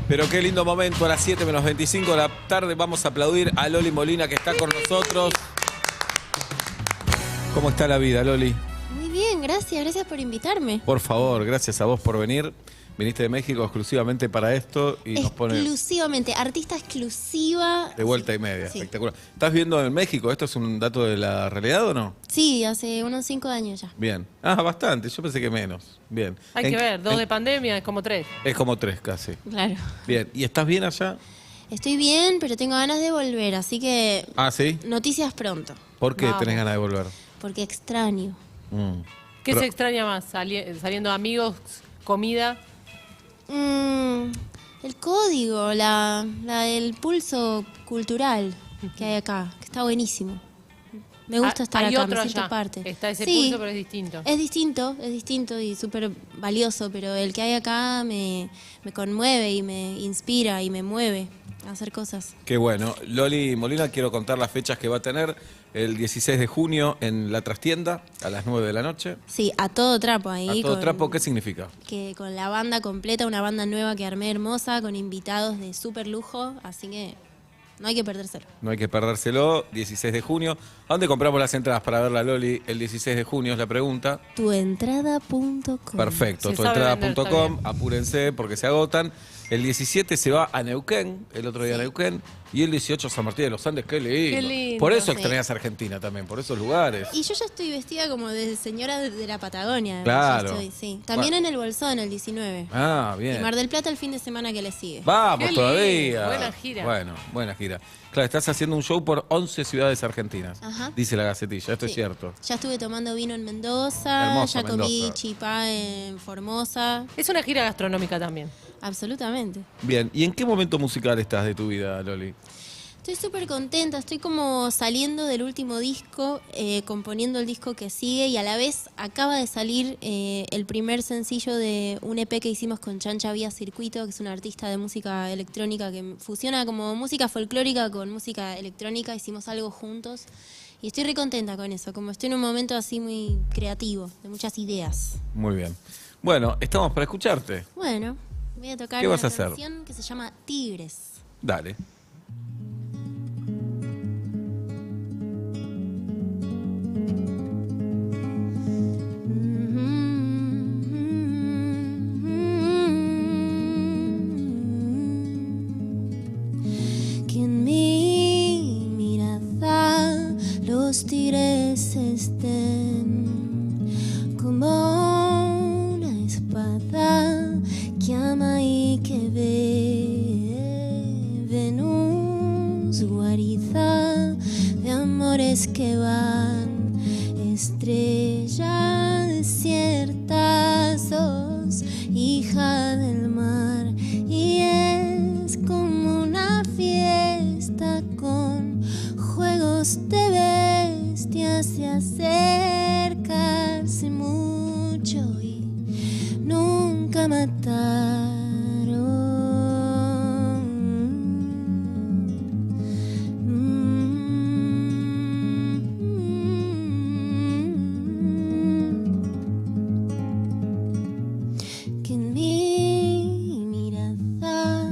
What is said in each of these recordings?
Pero qué lindo momento, a las 7 menos 25 de la tarde vamos a aplaudir a Loli Molina que está con nosotros. ¿Cómo está la vida, Loli? Muy bien, gracias por invitarme. Por favor, gracias a vos por venir. Viniste de México exclusivamente para esto y nos pone Exclusivamente, artista exclusiva. de vuelta y media, Sí. espectacular. ¿Estás viviendo en México? ¿Esto es un dato de la realidad o no? Sí, hace unos 5 años ya. Bien. Ah, bastante, yo pensé que menos. Bien. Hay que ver, 2 de pandemia es como 3. Es como 3 casi. Claro. Bien. ¿Y estás bien allá? Estoy bien, pero tengo ganas de volver, así que Ah, ¿sí? noticias pronto, ¿Por qué Vamos. tenés ganas de volver? porque extraño. ¿Qué Pero- se extraña más? ¿Saliendo amigos, comida? El código, el pulso cultural que hay acá, que está buenísimo. Me gusta estar Hay acá, otro me siento allá. parte. Está ese Sí, pulso, pero es distinto. Es distinto y súper valioso, pero el que hay acá me conmueve y me inspira y me mueve a hacer cosas. Qué bueno. Loli Molina, quiero contar las fechas que va a tener el 16 de junio en La Trastienda a las 9 de la noche. Sí, a todo trapo ¿A ahí. todo trapo qué significa? Que con la banda completa, una banda nueva que armé hermosa, con invitados de súper lujo, así que no hay que perdérselo. No hay que perdérselo, 16 de junio. ¿A dónde compramos las entradas para ver la Loli el 16 de junio? Es la pregunta. Tuentrada.com. Perfecto, Se sabe vender, tuentrada.com, está apúrense porque se agotan. El 17 se va a Neuquén, el otro día a Neuquén, y el 18 a San Martín de los Andes, qué lindo. Qué lindo. Por eso Sí. extrañas Argentina también, por esos lugares. Y yo ya estoy vestida como de señora de la Patagonia. Claro. Ya estoy, sí. También Bueno. en el Bolsón, el 19. Ah, Y bien. Mar del Plata el fin de semana que le sigue. Vamos Qué todavía. lindo, buena gira. Bueno, buena gira. Claro, estás haciendo un show por 11 ciudades argentinas, Ajá. dice la Gacetilla, esto es Sí. cierto. Ya estuve tomando vino en Mendoza, Hermoso, ya comí Mendoza. chipá en Formosa. Es una gira gastronómica también. Absolutamente. Bien, ¿y en qué momento musical estás de tu vida, Loli? Estoy súper contenta, estoy como saliendo del último disco, componiendo el disco que sigue y a la vez acaba de salir el primer sencillo de un EP que hicimos con Chancha Vía Circuito, que es una artista de música electrónica que fusiona como música folclórica con música electrónica, hicimos algo juntos y estoy re contenta con eso, como estoy en un momento así muy creativo, de muchas ideas. Muy bien. Bueno, estamos para escucharte. Bueno, voy a tocar ¿Qué una vas a hacer? canción que se llama Tigres. Dale. Que en mi mirada los tigres estén como una espada que ama y que ve Venus, guarida de amores que van, estrella desierta, sos hija del mar y es como una fiesta con juegos de bestias, se acercarse mucho y nunca mataron. Que en mi mirada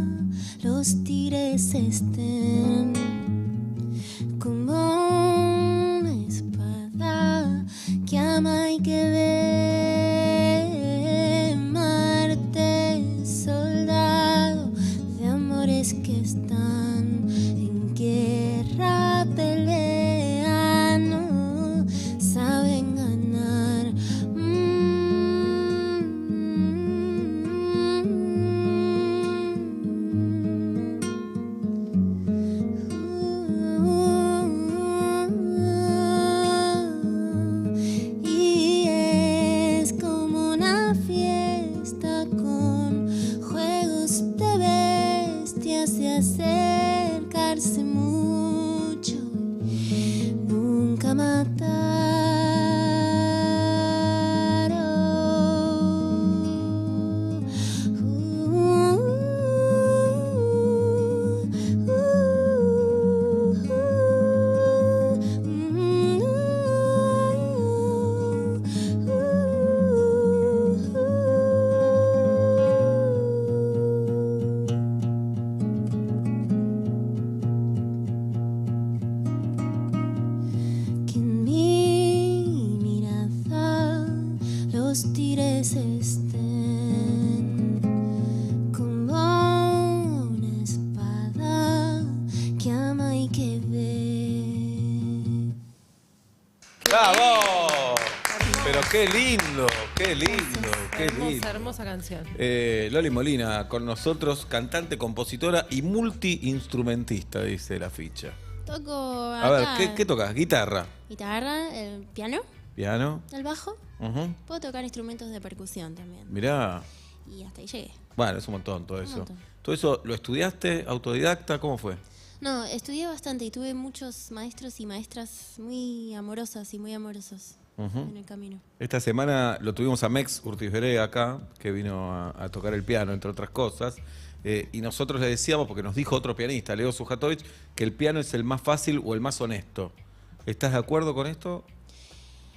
los tigres estén como una espada que ama y que ve Marte, soldado de amores que están en guerra, pelean, no saben ganar. Y es como una fiesta con juegos de bestias y acercarse mucho, nunca mataron. qué lindo, qué lindo, qué lindo. Hermosa, hermosa canción. Loli Molina con nosotros, cantante, compositora y multiinstrumentista, dice la ficha. Toco A ver, acá ¿qué tocas? ¿Guitarra? guitarra, el piano, ¿Piano? el bajo. Ujú. Puedo tocar instrumentos de percusión también. Mirá. Y hasta ahí llegué. Bueno, es un montón todo Un eso. montón. ¿Todo eso lo estudiaste, autodidacta? ¿Cómo fue? No, estudié bastante y tuve muchos maestros y maestras muy amorosas y muy amorosos en el camino. Esta semana lo tuvimos a Mex Urtizberé acá, que vino a tocar el piano, entre otras cosas. Y nosotros le decíamos, porque nos dijo otro pianista, Leo Sujatovich, que el piano es el más fácil o el más honesto. ¿Estás de acuerdo con esto?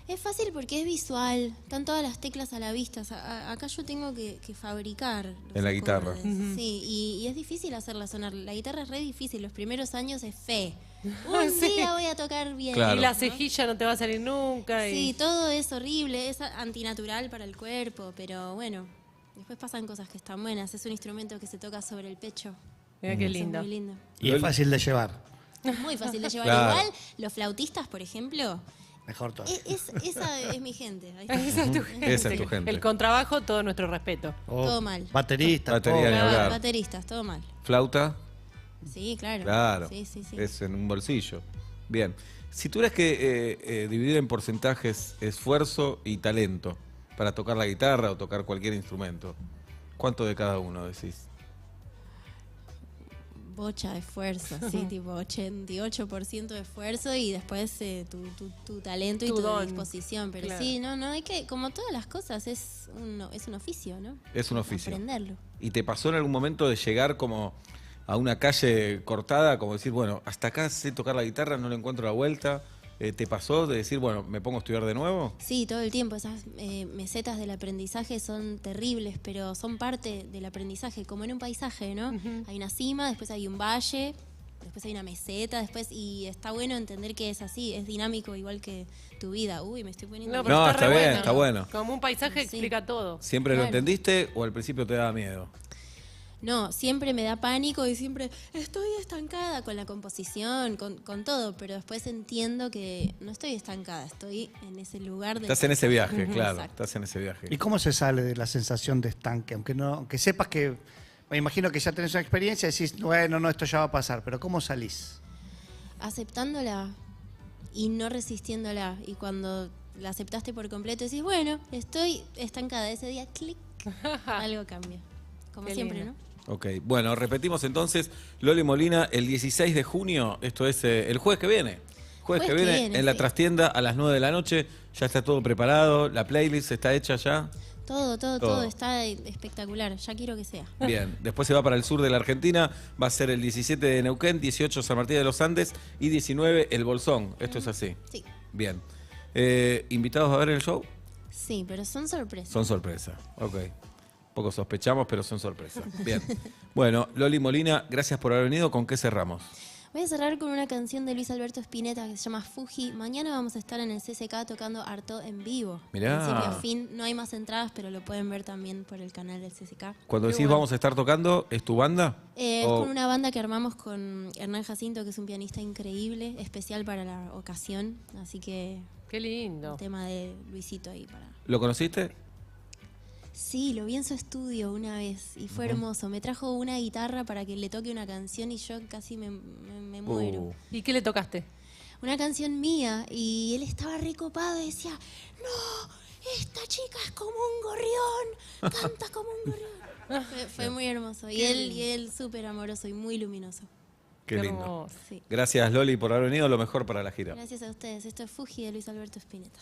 Es fácil porque es visual, están todas las teclas a la vista. O sea, acá yo tengo que fabricar los En la guitarra. acordes. Sí, y es difícil hacerla sonar. La guitarra es re difícil, los primeros años es fe. Un Sí. día voy a tocar bien. Claro. Y la ¿no? cejilla no te va a salir nunca. Sí, Y... todo es horrible, es antinatural para el cuerpo, pero bueno, después pasan cosas que están buenas. Es un instrumento que se toca sobre el pecho. Mira qué Eso es lindo. muy lindo. Y es fácil de llevar. Es muy fácil de llevar. Claro. Igual, los flautistas, por ejemplo, Mejor todavía. esa es mi gente. Ahí está. Esa es tu gente. Esa es tu gente. El contrabajo, todo nuestro respeto. O todo mal. Baterista. Batería ni todo. hablar. Bateristas, todo mal. ¿Flauta? Sí, claro. Claro. Sí, sí, sí. Es en un bolsillo. Bien. Si tuvieras que dividir en porcentajes esfuerzo y talento para tocar la guitarra o tocar cualquier instrumento, ¿cuánto de cada uno decís? Bocha de esfuerzo, sí, tipo 88% de esfuerzo y después tu talento y Tu tu don. disposición. Pero Claro. sí, no, hay que, como todas las cosas, es un oficio, ¿no? Es un oficio. Aprenderlo. ¿Y te pasó en algún momento de llegar como a una calle cortada, como decir, bueno, hasta acá sé tocar la guitarra, no le encuentro la vuelta? ¿Te pasó de decir, bueno, me pongo a estudiar de nuevo? Sí, todo el tiempo. Esas mesetas del aprendizaje son terribles, pero son parte del aprendizaje, como en un paisaje, ¿no? Hay una cima, después hay un valle, después hay una meseta, después y está bueno entender que es así, es dinámico igual que tu vida. Uy, me estoy poniendo... pero No, re está bien, bueno. está bueno. Como un paisaje Sí. explica todo. ¿Siempre lo Claro. entendiste o al principio te daba miedo? No, siempre me da pánico y siempre estoy estancada con la composición, con todo, pero después entiendo que no estoy estancada, estoy en ese lugar de... Estás en ese viaje, claro, Exacto. estás en ese viaje. ¿Y cómo se sale de la sensación de estanque? Aunque sepas que, me imagino que ya tenés una experiencia y decís, bueno, no, esto ya va a pasar, pero ¿cómo salís? Aceptándola y no resistiéndola. Y cuando la aceptaste por completo, decís, bueno, estoy estancada. Ese día, clic, algo cambia. Como Qué siempre, lindo. ¿no? Ok, bueno, repetimos entonces, Loli Molina, el 16 de junio, esto es el jueves que viene. Jueves que viene, en la sí. trastienda a las 9 de la noche, ya está todo preparado, la playlist está hecha ya. Todo está espectacular. Ya quiero que sea. Bien, después se va para el sur de la Argentina, va a ser el 17 de Neuquén, 18 San Martín de los Andes y 19 El Bolsón. Esto es así. Sí, Bien. ¿Invitados a ver el show? sí, pero son sorpresas. Son sorpresa. Ok. Poco sospechamos, pero son sorpresas. Bien. Bueno, Loli Molina, gracias por haber venido. ¿Con qué cerramos? Voy a cerrar con una canción de Luis Alberto Spinetta que se llama Fuji. Mañana vamos a estar en el CCK tocando Arto en vivo. Mirá. Principio a fin. No hay más entradas, pero lo pueden ver también por el canal del CCK. Cuando Qué decís bueno. vamos a estar tocando, ¿es tu banda? Es O- con una banda que armamos con Hernán Jacinto, que es un pianista increíble, especial para la ocasión. Así que Qué lindo. un tema de Luisito ahí para... ¿Lo conociste? Sí, lo vi en su estudio una vez y fue hermoso. Me trajo una guitarra para que le toque una canción y yo casi me muero. ¿Y qué le tocaste? Una canción mía y él estaba recopado y decía, no, esta chica es como un gorrión, canta como un gorrión. Fue muy hermoso. Y él súper amoroso y muy luminoso. Qué lindo. hermoso. Sí. Gracias, Loli, por haber venido. Lo mejor para la gira. Gracias a ustedes. Esto es Fuji de Luis Alberto Spinetta.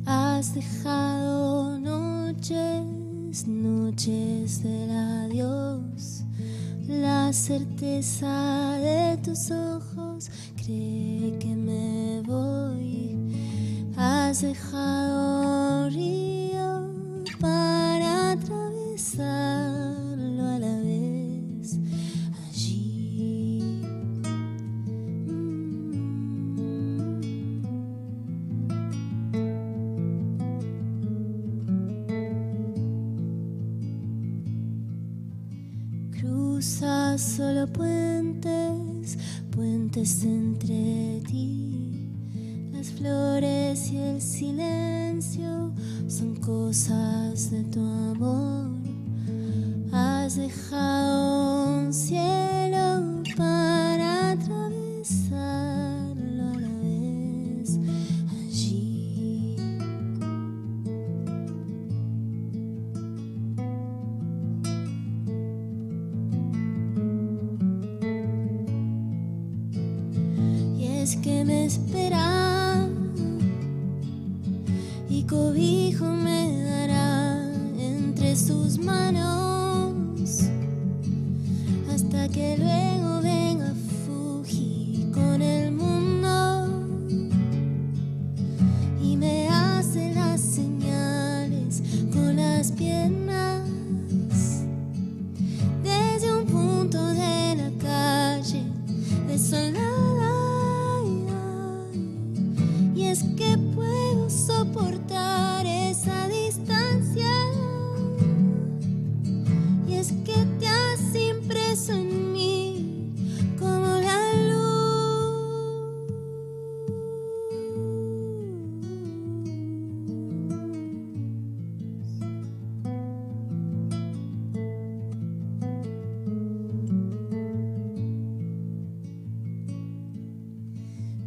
Has dejado noches, noches del adiós. La certeza de tus ojos cree que me voy. Has dejado río para atravesarlo a la vez allí. solo puentes, puentes entre ti. Las flores y el silencio son cosas de tu amor. Has dejado un cielo para atravesarlo a la vez allí. Y es que me espera y cobijo me dará entre sus manos, hasta que luego venga Fuji con el mundo y me hace las señales con las piernas desde un punto de la calle desolada. Y es que puedo soportar esa distancia. Y es que te has impreso en mí como la luz.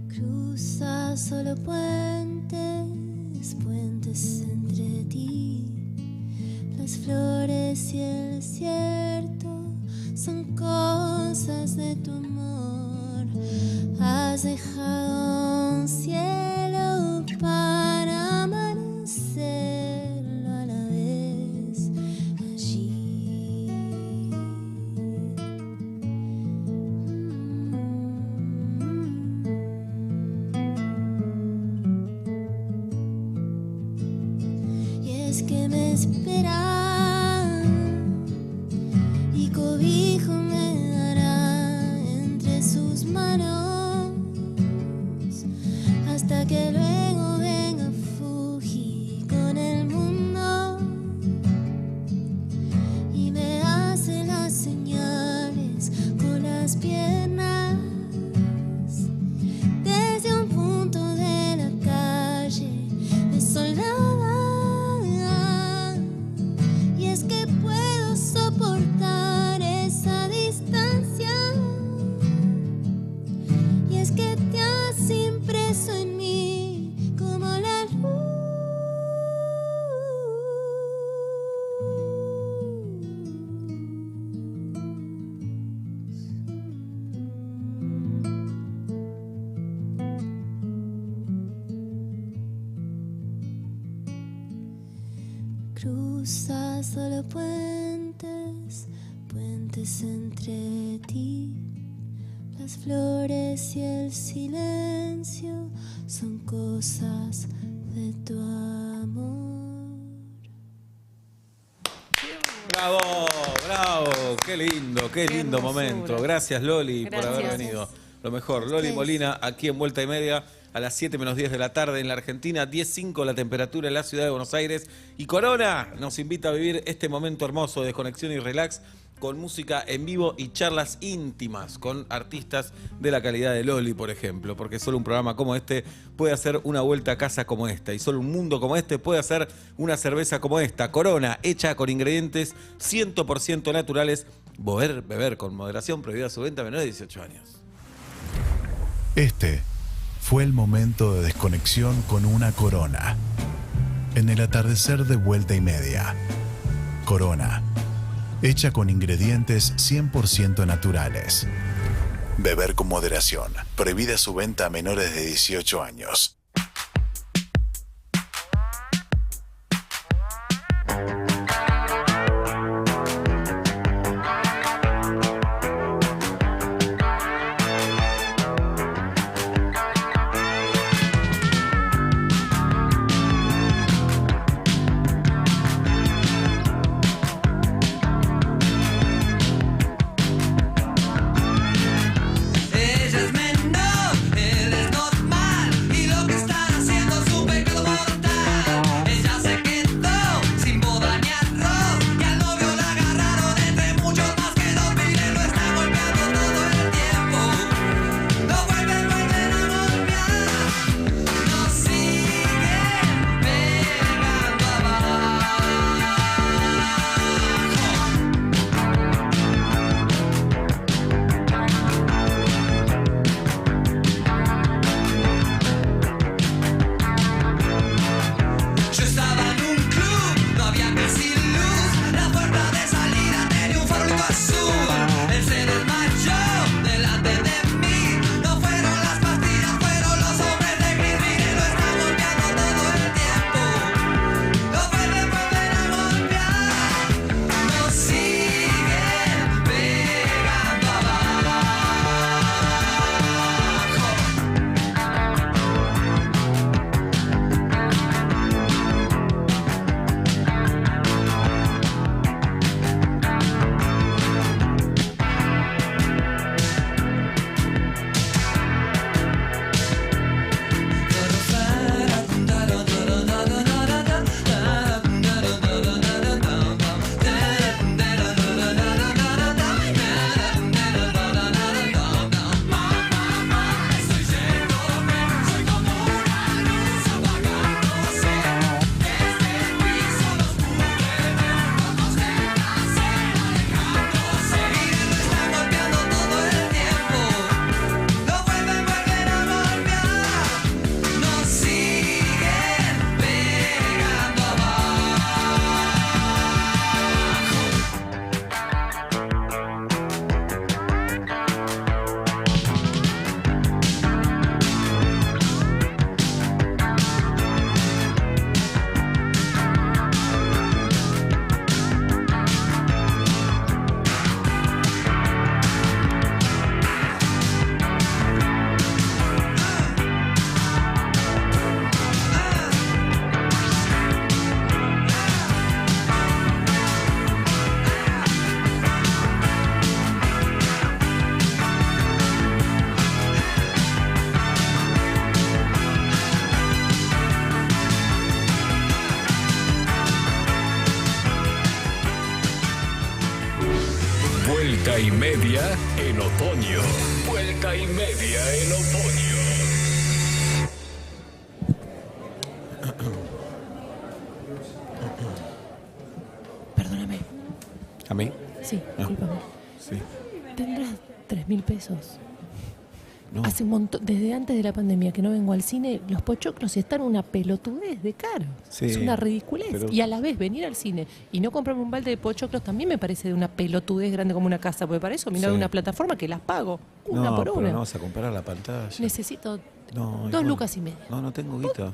Cruza solo puentes, puentes entre ti. Las flores y el desierto son cosas de tu amor. Has dejado un cielo para amanecerlo a la vez allí. Y es que me espera y cobijo me dará entre sus manos, hasta que luego venga Fuji con el mundo y me hace las señales con las piernas desde un punto de la calle desolada. Y es que puedo soportar esa distancia. Y es que te has impreso en mí como la luz. Cruza solo puentes, puentes entre ti. Las flores y el silencio son cosas de tu amor. Bravo, bravo, qué lindo hermosura. momento. Gracias, Loli, por haber Gracias. venido. Lo mejor, Loli Ustedes. Molina, aquí en Vuelta y Media, a las 7 menos 10 de la tarde en la Argentina, 10:05 la temperatura en la ciudad de Buenos Aires. Y Corona nos invita a vivir este momento hermoso de desconexión y relax con música en vivo y charlas íntimas con artistas de la calidad de Loli, por ejemplo, porque solo un programa como este puede hacer una vuelta a casa como esta, y solo un mundo como este puede hacer una cerveza como esta, Corona, hecha con ingredientes 100% naturales. Beber con moderación, prohibida su venta a menores de 18 años. Este fue el momento de desconexión con una Corona. En el atardecer de Vuelta y Media. Corona, hecha con ingredientes 100% naturales. Beber con moderación. Prohibida su venta a menores de 18 años. Ella es menor, él es normal, y lo que media en otoño. Vuelta y media en otoño. Perdóname. ¿A mí? Sí, Ah. discúlpame. Sí. ¿Tendrás 3.000 pesos? No. Hace un montón, desde antes de la pandemia que no vengo al cine, los pochoclos están una pelotudez de caro. Sí, Es una ridiculez. pero- Y a la vez venir al cine y no comprarme un balde de pochoclos también me parece de una pelotudez grande como una casa, porque para eso mira Sí. una plataforma que las pago, una No, por pero una. no vas a comprar la pantalla. Necesito No, 2 igual. lucas y media. No, no tengo guita.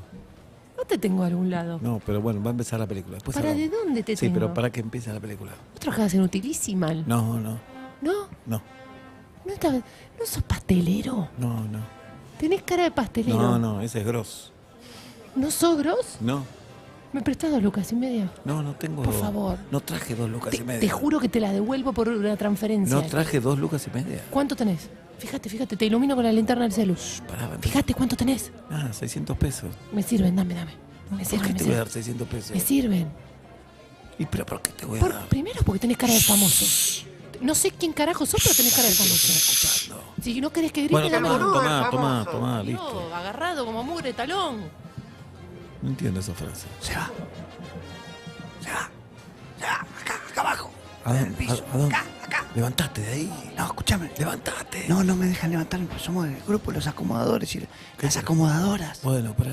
No te tengo a algún lado. No, pero bueno, va a empezar la película. Después ¿Para hablamos. de dónde te Sí, tengo? pero para que empiece la película. Vos trabajabas en Utilísimal. No, no, ¿No? no, ¿No sos pastelero? no. Tenés cara de pastelero. No, ese es Gross. ¿No sos gros? No, ¿Me prestás 2 lucas y media? no tengo. Por favor. No traje 2 lucas y media. Te juro que te la devuelvo por una transferencia. No traje 2 lucas y media. ¿Cuánto tenés? Fíjate, te ilumino con la linterna del celu. Pará, Fíjate cuánto tenés. Ah, 600 pesos. Me sirven, dame. Me ¿Por sirven, qué me te voy a sirven. dar 600 pesos? Me sirven. ¿Y pero por qué te voy a dar? Primero porque tenés cara de famoso. No sé quién carajo sos, pero tenés cara de famoso. Escuchando. Si no querés que grite, Bueno, dame. tomá, listo. No, agarrado como mugre talón. No entiendo esa frase. Se va. Acá abajo. ¿A dónde? En el piso. ¿A dónde? Acá. Levantate de ahí. No, escúchame. Levantate. No me dejan levantarme, pues somos el grupo de los acomodadores y las acomodadoras. Bueno, pará.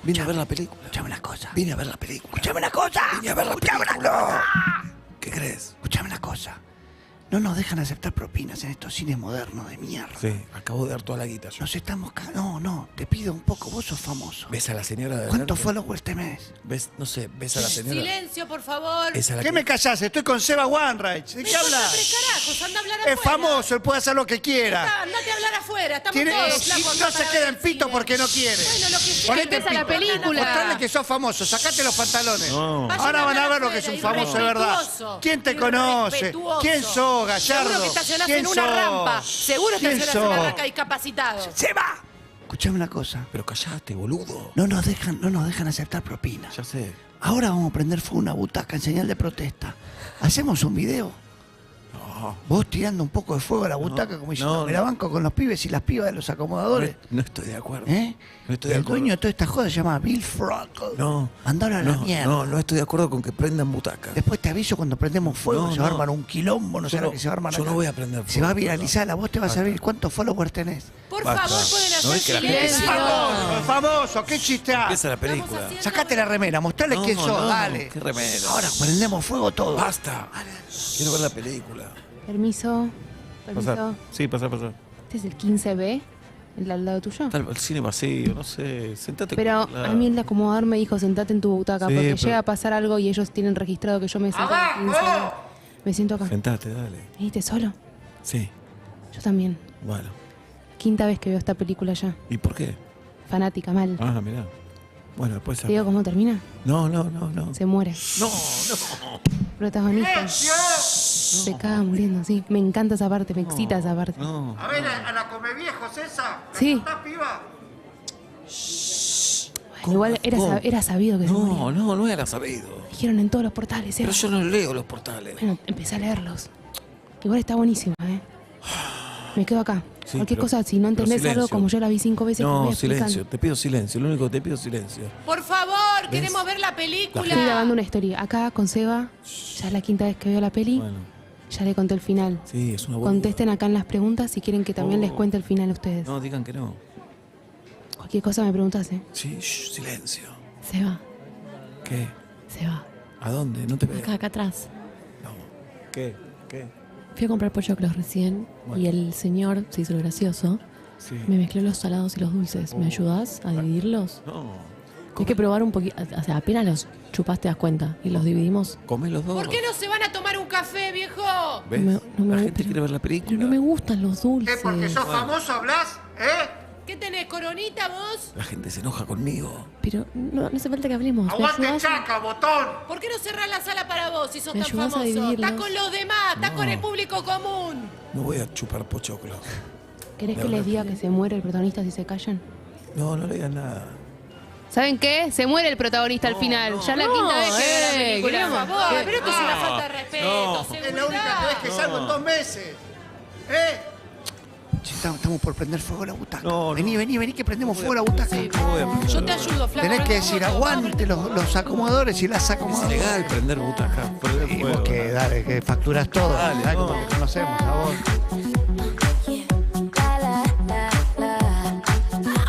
Vine a ver la película. Escuchame una cosa. Vine a ver la película. Escuchame una cosa. Vine a ver la Escuchame una película. cosa. ¿Qué crees? Escuchame una cosa. No nos dejan aceptar propinas en estos cines modernos de mierda. Sí, acabo de dar toda la guita yo. Nos estamos... No, te pido un poco, vos sos famoso. ¿Ves a la señora de ¿Cuántos adelante? followers tenés? ¿Ves? No sé, ¿ves a la señora? Silencio, por favor. Esa la ¿Qué que- me callás? Estoy con Seba Wanreich. ¿De qué hablas? Tres carajos, anda a hablar Es afuera. famoso, él puede hacer lo que quiera. Andate a hablar afuera, estamos Tiene, todos y flacos no acá se para queda ver en el pito cine. porque no quiere. Bueno, lo que sea. Ponete en Empieza la pito. película. Mostrarle que sos famoso, sacate los pantalones. No. Vayan Ahora van a hablar ver lo que es un afuera, famoso de verdad. irrespetuoso. ¿Quién te conoce? Irrespetuoso. ¿Quién sos, Gallardo? Seguro que estacionás ¿Quién en una sos? rampa. Seguro ¿Quién estacionás en una sos? rampa discapacitado. ¡Seba! Escuchame una cosa. Pero callate, boludo. No nos dejan aceptar propinas. Ya sé. Ahora vamos a prender fuego a una butaca en señal de protesta. ¿Hacemos un video? Vos tirando un poco de fuego a la butaca como diciendo, no, me la no. banco con los pibes y las pibas de los acomodadores. No estoy de acuerdo. ¿Eh? No estoy de El acuerdo. dueño de toda esta joda se llama Bill Frockel. No. Mandalo a la mierda. No estoy de acuerdo con que prendan butaca. Después te aviso cuando prendemos fuego, No, se va a no. armar un quilombo, no sé Yo lo no- que se va a armar yo acá. no voy a prender Se fuego, va a viralizar, la voz te va a servir. ¿Cuántos followers tenés? Por Basta. favor, pueden ¿No hacer ves que la gente silencio. Famoso, qué chiste. Empieza la película. Estamos haciendo- Sacate la remera, mostrale No, quién sos, no, dale. qué remera. Ahora prendemos fuego todo. Basta. Quiero ver la película. Permiso. Pasar. Sí, pasar. Este es el 15B, el al lado tuyo. Está el cine vacío, no sé. Sentate. Pero con la- a mí el de acomodador me dijo, sentate en tu butaca, Sí, porque pero- llega a pasar algo y ellos tienen registrado que yo me siento en el 15B. Me siento acá. Sentate, dale. ¿Viniste solo? Sí, Yo también. bueno. Quinta vez que veo esta película ya. ¿Y por qué? Fanática, mal. Ah, mirá. Bueno, después... ¿Te digo cómo termina? No. Se muere. No. Protagonista. Se caga muriendo, sí. Me encanta esa parte, me excita esa parte. No. A ver, a la come viejos esa. Sí. ¿Estás piba? Igual ¿Cómo? era sabido que se moría. No era sabido. Dijeron en todos los portales, Pero Seba. yo no leo los portales. Bueno, empecé a leerlos. Igual está buenísima, ¿eh? Me quedo acá. Sí, Cualquier pero- cosa, si no pero entendés algo, silencio. como yo la vi 5 veces, te voy No, explicando. silencio. Te pido silencio. Lo único que te pido es silencio. Por favor, queremos ver la película. Estoy grabando una historia. Acá con Seba, ya es la quinta vez que veo la peli, Bueno, ya le conté el final. sí, es una buena... Contesten acá en las preguntas si quieren que también les cuente el final a ustedes. No, digan que no. Cualquier cosa me preguntas, ¿eh? Sí, silencio. Seba, ¿Qué? Seba. ¿A dónde? No te veo. Acá atrás. No. ¿Qué? Fui a comprar pochoclos recién Bueno. y el señor se hizo el gracioso. Sí. Me mezcló los salados y los dulces. ¿Me ayudás a dividirlos? No. Hay que probar un poquito. O sea, apenas los chupas te das cuenta y los dividimos. Come los dos. ¿Por qué no se van a tomar un café, viejo? ¿Ves? No me la gu- gente pero- quiere ver la película. Pero no me gustan los dulces. Porque sos famoso hablas, ¿eh? ¿Qué tenés, coronita vos? La gente se enoja conmigo. Pero no hace falta que hablemos. ¿Me Aguante ayudás? chaca, botón. ¿Por qué no cerrás la sala para vos si sos ¿Me tan ayudás a famoso? dividirlos? Estás con los demás, estás con el público común. No voy a chupar pochoclos. ¿Querés De que les verdad. diga que se muere el protagonista si se callan? No le digas nada. ¿Saben qué? Se muere el protagonista al final. Ya es la quinta vez que veo la película. Por favor, pero esto es una falta de respeto, No. seguridad. Es la única vez que salgo en 2 meses. Che, estamos por prender fuego la butaca. No, Vení, que prendemos fuego la butaca. Yo te ayudo, flaco. Tenés que decir, aguante los acomodadores y las Es acomodadoras. legal prender butaca. Prender Y fuego. vos que, dale, que facturas todo. Dale, Dale, no. como que conocemos a vos.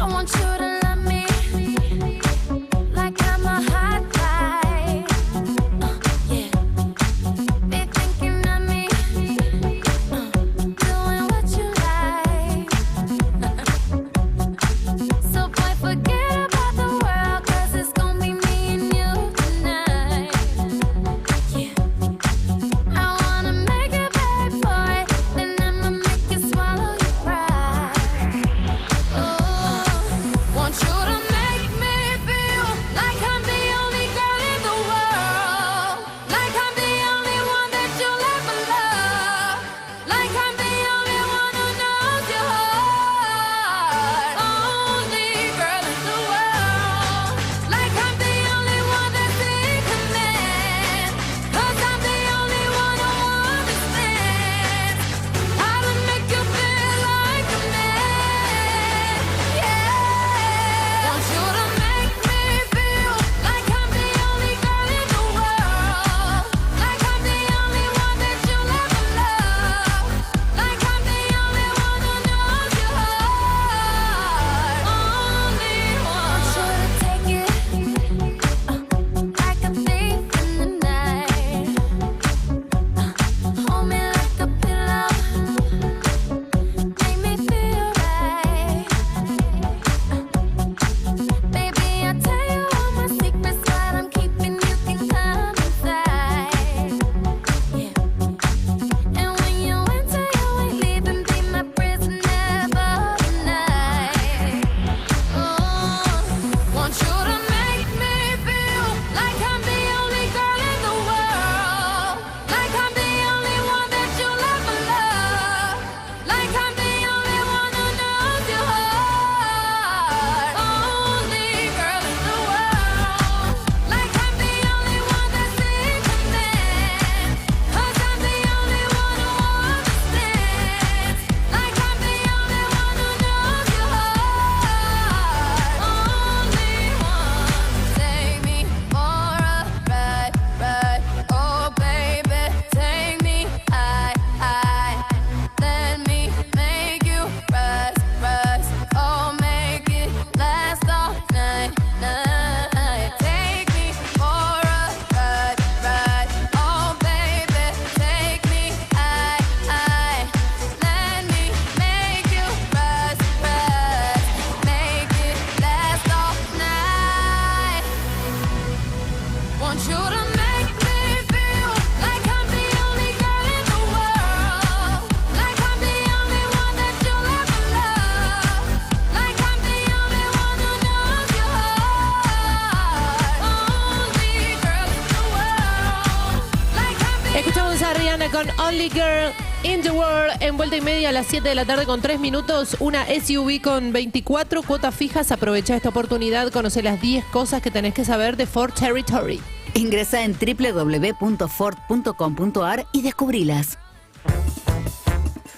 I want you to love me like I'm a hot guy. Yeah. Be thinking of me, doing what you like. So boy, forget about the world, 'cause it's gonna be me and you tonight. Yeah. I wanna make it bad for it, then I'ma make you swallow your pride. Want you to make me feel like I'm the only girl in the world, like I'm the only one that you'll ever love, like I'm the only one who knows your heart, only girl in the world, like I'm the only one that's in command, 'cause I'm the only one who understands how to make you feel like a man. Yeah. Want you to make me feel like I'm the only girl in the world, like I'm the only one that you'll ever love, like I'm the only one who knows your heart, only one. Want you to take it like a thief in the night. Hold me like a pillow, make me feel right. Baby, I'll tell you all my secrets, what I'm keeping, you can come inside. Yeah. And when you enter, you ain't leaving, be my prisoner for the night. Want you to make me feel like I'm the only girl in the world, like I'm the only one that you'll ever love, like I'm the only one who knows your heart, only girl in the world, like I'm the only one that's in command, 'cause I'm the only one who understands, like I'm the only one who knows your heart, only one. Take me for a ride, oh baby, take me high, let me make you rise, oh make it last all night. Take me for a ride, oh baby, take me high, let me make you rise, make it last all night. Want you to make me feel like I'm the only girl in the world, like I'm the only one that you'll ever love, like I'm the only one who knows your heart, only girl in the world, like I'm the Escuchamos a Rihanna con Only Girl in the World en Vuelta y Media a las 7 de la tarde con 3 minutos. Una SUV con 24 cuotas fijas. Aprovecha esta oportunidad. Conoce las 10 cosas que tenés que saber de Ford Territory. Ingresa en www.ford.com.ar y descubrilas.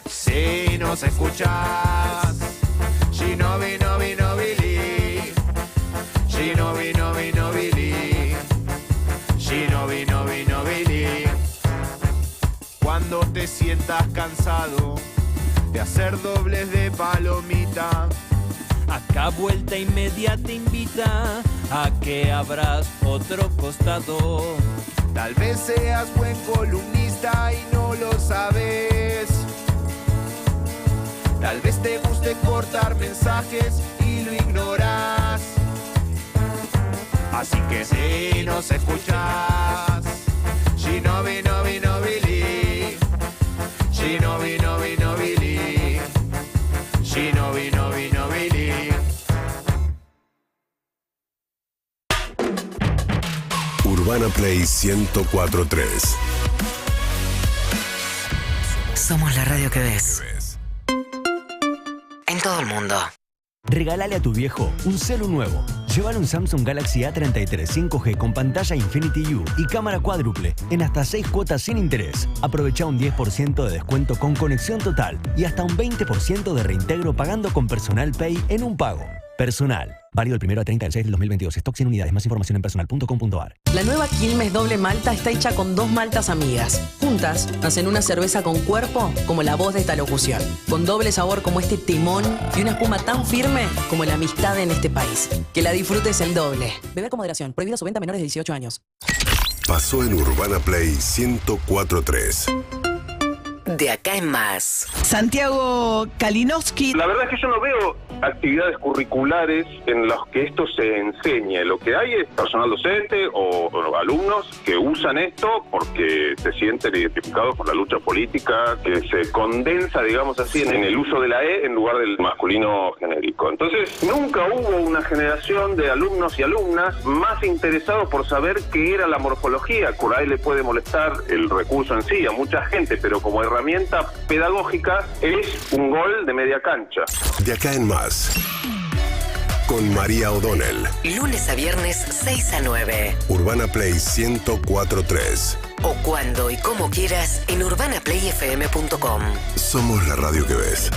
Si nos escuchas, Shinobi, Nobi, Nobili. Shinobi, Nobi, Nobili. Shinobi, Nobi, Nobili. Cuando te sientas cansado de hacer dobles de palomita, acá Vuelta y Media te invita a que abras otro costado. tal vez seas buen columnista y no lo sabes. Tal vez te guste cortar mensajes y lo ignoras. Así que si nos escuchas, Shinobi, Nobi, Nobili. Shinobi, Nobi, Nobili. Shinobi, Nobi, Nobili. Urbana Play 104.3. Somos la radio que ves. En todo el mundo. Regálale a tu viejo un celu nuevo. Llévale un Samsung Galaxy A33 5G con pantalla Infinity U y cámara cuádruple en hasta 6 cuotas sin interés. Aprovecha un 10% de descuento con conexión total y hasta un 20% de reintegro pagando con Personal Pay en un pago. Personal. Válido del 1 al 30 del 6 del 2022. Stock 100 unidades. Más información en personal.com.ar. La nueva Quilmes Doble Malta está hecha con 2 maltas amigas. Juntas hacen una cerveza con cuerpo como la voz de esta locución. Con doble sabor como este timón y una espuma tan firme como la amistad en este país. Que la disfrutes el doble. Beber con moderación. Prohibida su venta a menores de 18 años. Pasó en Urbana Play 104.3. De acá en más. Santiago Kalinowski. La verdad es que yo no veo actividades curriculares en las que esto se enseñe. Lo que hay es personal docente o alumnos que usan esto porque se sienten identificados con la lucha política, que se condensa, digamos así, en el uso de la E en lugar del masculino genérico. Entonces, nunca hubo una generación de alumnos y alumnas más interesados por saber qué era la morfología. Por ahí le puede molestar el recurso en sí a mucha gente, pero como herramienta pedagógica es un gol de media cancha. De acá en más. Con María O'Donnell. Lunes a viernes, 6 a 9. Urbana Play 104.3. O cuando y como quieras en urbanaplayfm.com. Somos la radio que ves.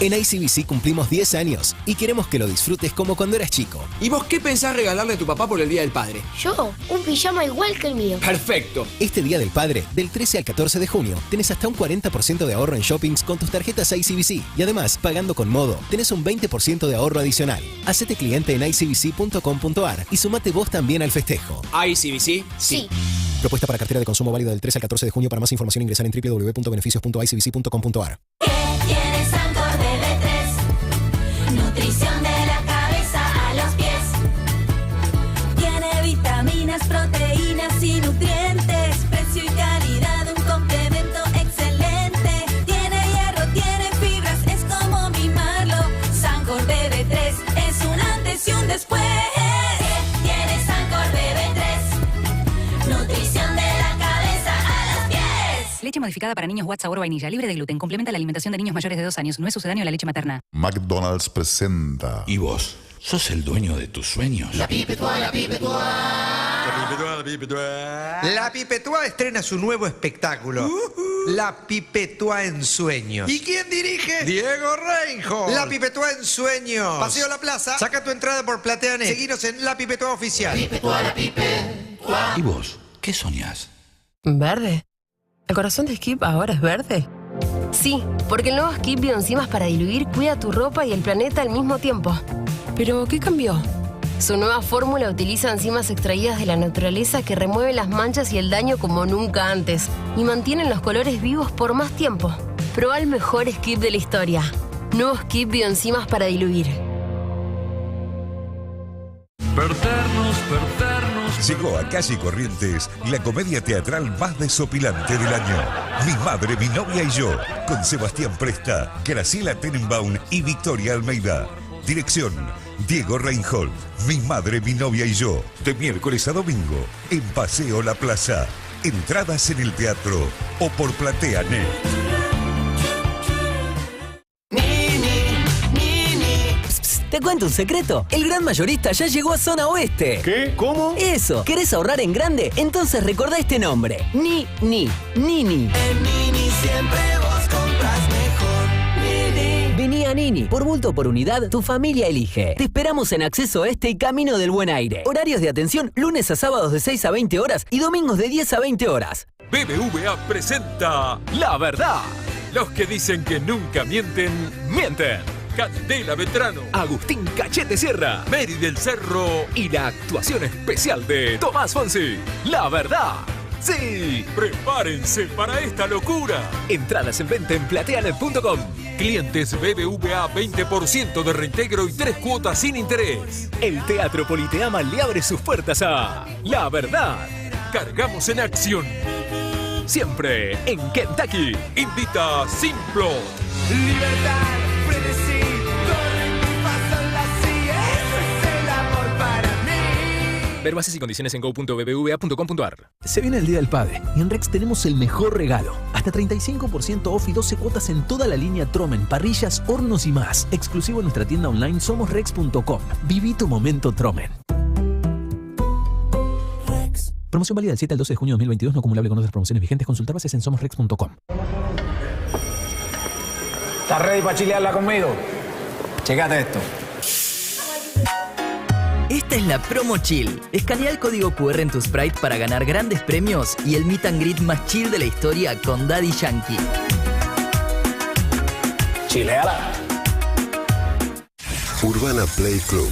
En ICBC cumplimos 10 años y queremos que lo disfrutes como cuando eras chico. ¿Y vos qué pensás regalarle a tu papá por el Día del Padre? Yo, un pijama igual que el mío. ¡Perfecto! Este Día del Padre, del 13 al 14 de junio, tenés hasta un 40% de ahorro en shoppings con tus tarjetas ICBC. Y además, pagando con Modo, tenés un 20% de ahorro adicional. Hacete cliente en icbc.com.ar y sumate vos también al festejo. ¿ICBC? Sí. Propuesta para cartera de consumo válida del 13 al 14 de junio. Para más información ingresar en www.beneficios.icbc.com.ar. Tienes Sancor BB3, nutrición de la cabeza a los pies. Tiene vitaminas, proteínas y nutrientes, precio y calidad, un complemento excelente. Tiene hierro, tiene fibras, es como mimarlo. Sancor BB3 es un antes y un después. Tiene Sancor BB3, nutrición de la cabeza a los pies. Leche modificada para niños Watt sabor vainilla, libre de gluten, complementa la alimentación de niños mayores de 2 años, no es sucedáneo a la leche materna. McDonald's presenta. ¿Y vos? ¿Sos el dueño de tus sueños? La Pipetúa, la Pipetúa. La Pipetúa, la Pipetúa. La Pipetúa estrena su nuevo espectáculo. La Pipetúa en Sueños. ¿Y quién dirige? Diego Reinhold. La Pipetúa en Sueños. Paseo La Plaza. Saca tu entrada por Plateanet. Seguinos en La Pipetúa Oficial. La Pipetúa, la Pipetúa. ¿Y vos? ¿Qué soñás? ¿Verde? ¿El corazón de Skip ahora es verde? Sí, porque el nuevo Skip Bioenzimas para diluir cuida tu ropa y el planeta al mismo tiempo. ¿Pero qué cambió? Su nueva fórmula utiliza enzimas extraídas de la naturaleza que remueven las manchas y el daño como nunca antes y mantienen los colores vivos por más tiempo. Proba el mejor Skip de la historia. Nuevo Skip Bioenzimas para diluir. Llegó a Calle Corrientes la comedia teatral más desopilante del año. Mi madre, mi novia y yo, con Sebastián Presta, Graciela Tenenbaum y Victoria Almeida. Dirección, Diego Reinhold. Mi madre, mi novia y yo, de miércoles a domingo, en Paseo La Plaza. Entradas en el teatro o por Plateanet. Te cuento un secreto. El gran mayorista ya llegó a Zona Oeste. ¿Qué? ¿Cómo? Eso. ¿Querés ahorrar en grande? Entonces recordá este nombre. Nini. En Nini siempre vos compras mejor. Nini. Vení a Nini. Por bulto o por unidad, tu familia elige. Te esperamos en Acceso Este y Camino del Buen Aire. Horarios de atención lunes a sábados de 6 a 20 horas y domingos de 10 a 20 horas. BBVA presenta La Verdad. Los que dicen que nunca mienten, mienten. Candela Vetrano, Agustín Cachete Sierra, Mary del Cerro y la actuación especial de Tomás Fonsi. La Verdad. Sí, prepárense para esta locura. Entradas en venta en plateanet.com. Clientes BBVA 20% de reintegro y 3 cuotas sin interés. El Teatro Politeama le abre sus puertas a La Verdad. Cargamos en acción. Siempre en Kentucky. Invita Simplot. Libertad, frenesí, todo en mi paso la sigue. Eso es el amor para mí. Ver bases y condiciones en go.bbva.com.ar. Se viene el Día del Padre y en Rex tenemos el mejor regalo. Hasta 35% off y 12 cuotas en toda la línea Tromen, parrillas, hornos y más. Exclusivo en nuestra tienda online somosrex.com. Viví tu momento Tromen. Promoción válida del 7 al 12 de junio de 2022, no acumulable con otras promociones vigentes. Consultar bases en somosrex.com. ¿Estás ready para chilearla conmigo? Checate esto. Esta es la Promo Chill. Escanea el código QR en tu Sprite para ganar grandes premios y el meet and greet más chill de la historia con Daddy Yankee. Chileala. Urbana Play Club.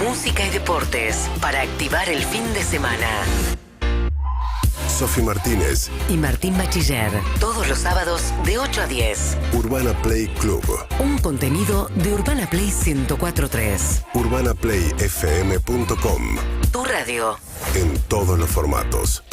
Música y deportes para activar el fin de semana. Sofi Martínez. Y Martín Bachiller. Todos los sábados de 8 a 10. Urbana Play Club. Un contenido de Urbana Play 104.3. UrbanaPlayFM.com. Tu radio. En todos los formatos.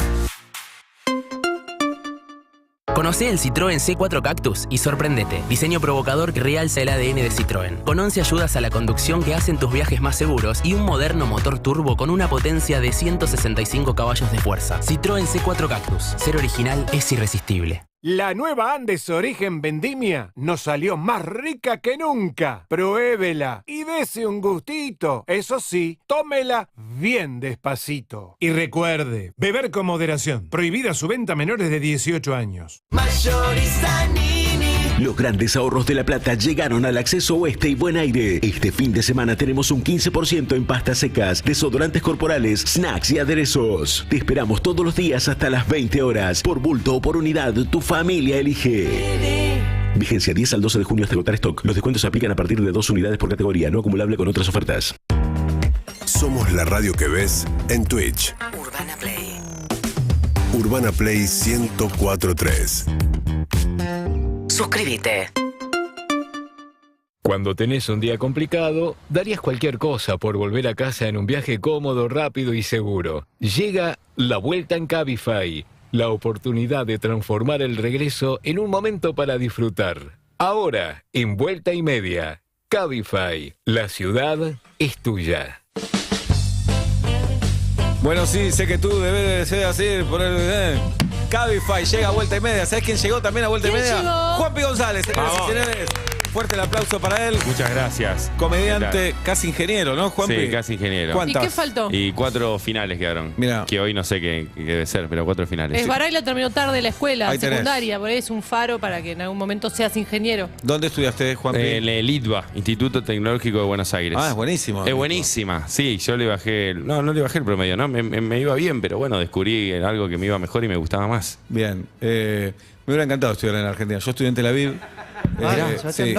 Conoce el Citroën C4 Cactus y sorprendete. Diseño provocador que realza el ADN de Citroën. Con 11 ayudas a la conducción que hacen tus viajes más seguros y un moderno motor turbo con una potencia de 165 caballos de fuerza. Citroën C4 Cactus. Ser original es irresistible. La nueva Andes Origen Vendimia nos salió más rica que nunca. Pruébela y dese un gustito. Eso sí, tómela bien despacito. Y recuerde, beber con moderación. Prohibida su venta a menores de 18 años. Mayorista Nini. Los grandes ahorros de La Plata llegaron al Acceso Oeste y Buen Aire. Este fin de semana tenemos un 15% en pastas secas, desodorantes corporales, snacks y aderezos. Te esperamos todos los días hasta las 20 horas. Por bulto o por unidad, tu familia elige. Vigencia 10 al 12 de junio hasta agotar stock. Los descuentos se aplican a partir de 2 unidades por categoría, no acumulable con otras ofertas. Somos la radio que ves en Twitch. Urbana Play. Urbana Play 104.3. Suscríbete. Cuando tenés un día complicado, darías cualquier cosa por volver a casa en un viaje cómodo, rápido y seguro. Llega la vuelta en Cabify, la oportunidad de transformar el regreso en un momento para disfrutar. Ahora, en Vuelta y Media, Cabify, la ciudad es tuya. Bueno, sí, sé que tú debes de ser así, por el... Cabify llega a Vuelta y Media. ¿Sabes quién llegó también a Vuelta y Media? Llegó? Juanpi González, señoras y señores. Fuerte el aplauso para él. Muchas gracias. Comediante, casi ingeniero, ¿no, Juanpi? Sí, casi ingeniero. ¿Y qué faltó? Y 4 finales quedaron. Mirá. Que hoy no sé qué debe ser, pero 4 finales. Es Barayla terminó tarde la escuela Ahí tenés. secundaria, por ahí es un faro para que en algún momento seas ingeniero. ¿Dónde estudiaste, Juanpi? En el ITBA, Instituto Tecnológico de Buenos Aires. Ah, es buenísimo. Es buenísima. Sí, yo le bajé... No le bajé el promedio, ¿no? Me iba bien, pero bueno, descubrí algo que me iba mejor y me gustaba más. Bien. Me hubiera encantado estudiar en Argentina. Yo estudié en Tel Aviv. Sí.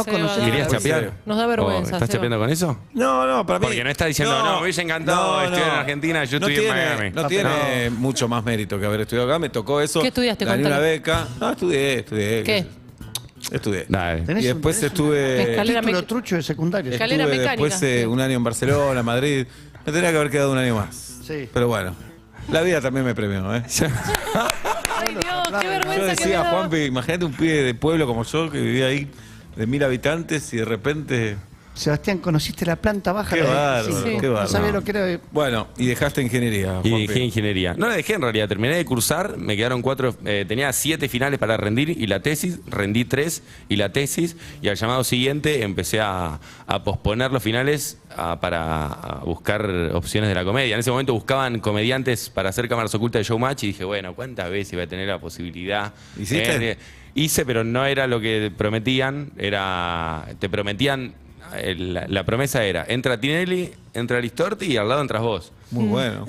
¿Irías chapear? Nos da vergüenza. ¿Estás chapeando con eso? No, para mí. Porque no está diciendo, no, me hubiese encantado estudiar en Argentina, yo estudié en Miami. No tiene mucho más mérito que haber estudiado acá. Me tocó eso. ¿Qué estudiaste? Gané una Contale. beca. No, estudié. ¿Qué? Estudié. Dale. Y después estuve... Escalera Título mec- trucho de secundario. Escalera Estuve mecánica. después un año en Barcelona, Madrid. Me tendría que haber quedado un año más. Sí. Pero bueno, la vida también me premió, ¿eh? Ay, Dios, qué vergüenza Yo que me decía, da. Juanpi, imagínate un pibe de pueblo como yo que vivía ahí de 1000 habitantes y de repente... Sebastián, ¿conociste la planta baja? Qué bárbaro, Sí. qué bárbaro. No sabía lo que era. Bueno, y dejaste ingeniería, Y Juanpi. dejé ingeniería. No la dejé en realidad, terminé de cursar, me quedaron 4, tenía 7 finales para rendir y la tesis, rendí 3 y la tesis, y al llamado siguiente empecé a posponer los finales para buscar opciones de la comedia. En ese momento buscaban comediantes para hacer cámaras ocultas de Showmatch y dije, bueno, ¿cuántas veces iba a tener la posibilidad? ¿Hiciste? Hice, pero no era lo que prometían, te prometían... La promesa era, entra Tinelli, entra Aristorti y al lado entras vos. Muy bueno.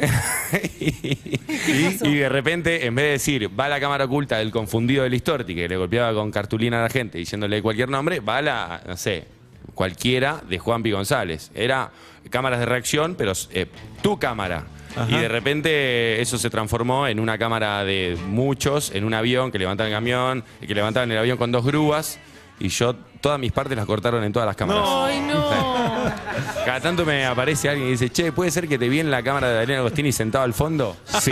Y de repente, en vez de decir, va la cámara oculta del confundido de Aristorti, que le golpeaba con cartulina a la gente diciéndole cualquier nombre, va la, no sé, cualquiera de Juanpi González. Era cámaras de reacción, pero tu cámara. Ajá. Y de repente eso se transformó en una cámara de muchos, en un avión que levantaban el camión, que levantaban el avión con 2 grúas. Y yo, todas mis partes las cortaron en todas las cámaras. ¡Ay, no! Cada tanto me aparece alguien y dice, che, ¿puede ser que te vi en la cámara de Daniel Agostini sentado al fondo? Sí.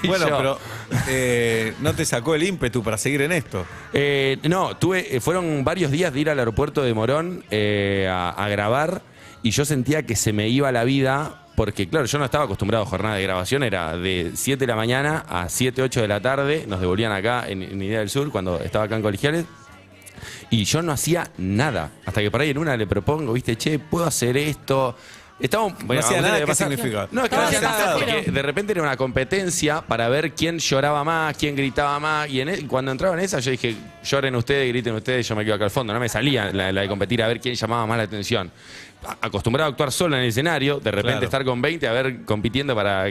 Bueno, yo. pero ¿no te sacó el ímpetu para seguir en esto? No, fueron varios días de ir al aeropuerto de Morón a grabar y yo sentía que se me iba la vida porque claro, yo no estaba acostumbrado a jornada de grabación, era de 7 de la mañana a 7, 8 de la tarde, nos devolvían acá en Idea del Sur, cuando estaba acá en Colegiales, y yo no hacía nada, hasta que por ahí en una le propongo, viste, che, puedo hacer esto. Estamos, No hacía nada, ¿qué significa? No, es que no hacía nada, porque de repente era una competencia para ver quién lloraba más, quién gritaba más, y cuando entraba en esa yo dije, lloren ustedes, griten ustedes, yo me quedo acá al fondo. No me salía la de competir a ver quién llamaba más la atención. Acostumbrado a actuar solo en el escenario, de repente estar con 20 a ver compitiendo para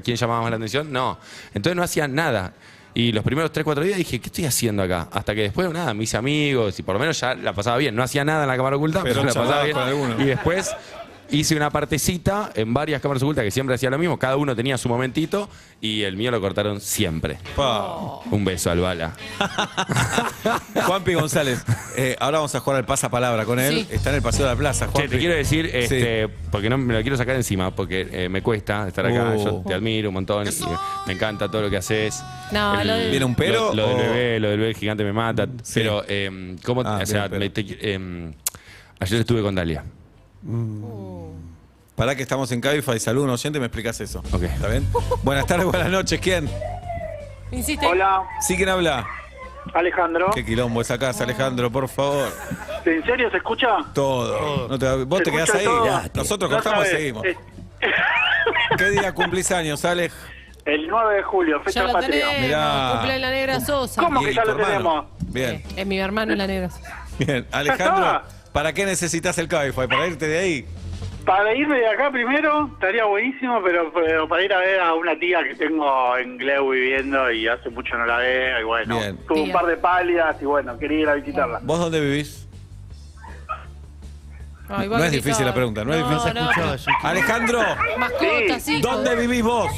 quién llamaba más la atención, no. Entonces no hacía nada. Y los primeros 3, 4 días dije, ¿qué estoy haciendo acá? Hasta que después, nada, me hice amigos y por lo menos ya la pasaba bien. No hacía nada en la cámara oculta, pero la pasaba bien. Y después hice una partecita en varias cámaras ocultas que siempre hacía lo mismo. Cada uno tenía su momentito y el mío lo cortaron siempre. Un beso al Bala. Juanpi González, ahora vamos a jugar al pasapalabra con él. Sí. Está en el Paseo de la Plaza, Juanpi. Che, te quiero decir, Sí. porque no me lo quiero sacar encima, porque me cuesta estar acá. Yo te admiro un montón y me encanta todo lo que haces. No, lo de- ¿Viene un pero? Lo del bebé gigante me mata. Sí. Pero, ¿cómo? Ah, O sea, bien, ayer estuve con Dalia. Pará que estamos en Cabify, salud, un oyente, me explicás eso. Ok. ¿Está bien? Buenas tardes, buenas noches, ¿quién? Insiste. Hola, ¿Sí, quién habla? Alejandro. Qué quilombo esa casa, Alejandro, por favor. ¿En serio se escucha? Todo. No te, vos Se te quedás escucha ahí. todo. Nosotros Ya cortamos y sabes, seguimos. ¿Qué día cumplís años, Alej? El 9 de julio, fecha Ya lo patria. tenemos, Mirá. cumple la negra Sosa. ¿Cómo que ¿Y ya tu lo hermano? tenemos? Bien, Es mi hermano la negra Sosa. bien. Alejandro, ¿para qué necesitas el Cabify? ¿Para irte de ahí? Para irme de acá primero, estaría buenísimo, pero para ir a ver a una tía que tengo en Gleu viviendo y hace mucho no la veo, y bueno, Bien. tuve un Tía. par de pálidas y bueno, quería ir a visitarla. ¿Vos dónde vivís? Ay, va No a es gritar. difícil la pregunta, no es difícil. No. Alejandro, Mascotas, hijos. ¿dónde vivís vos?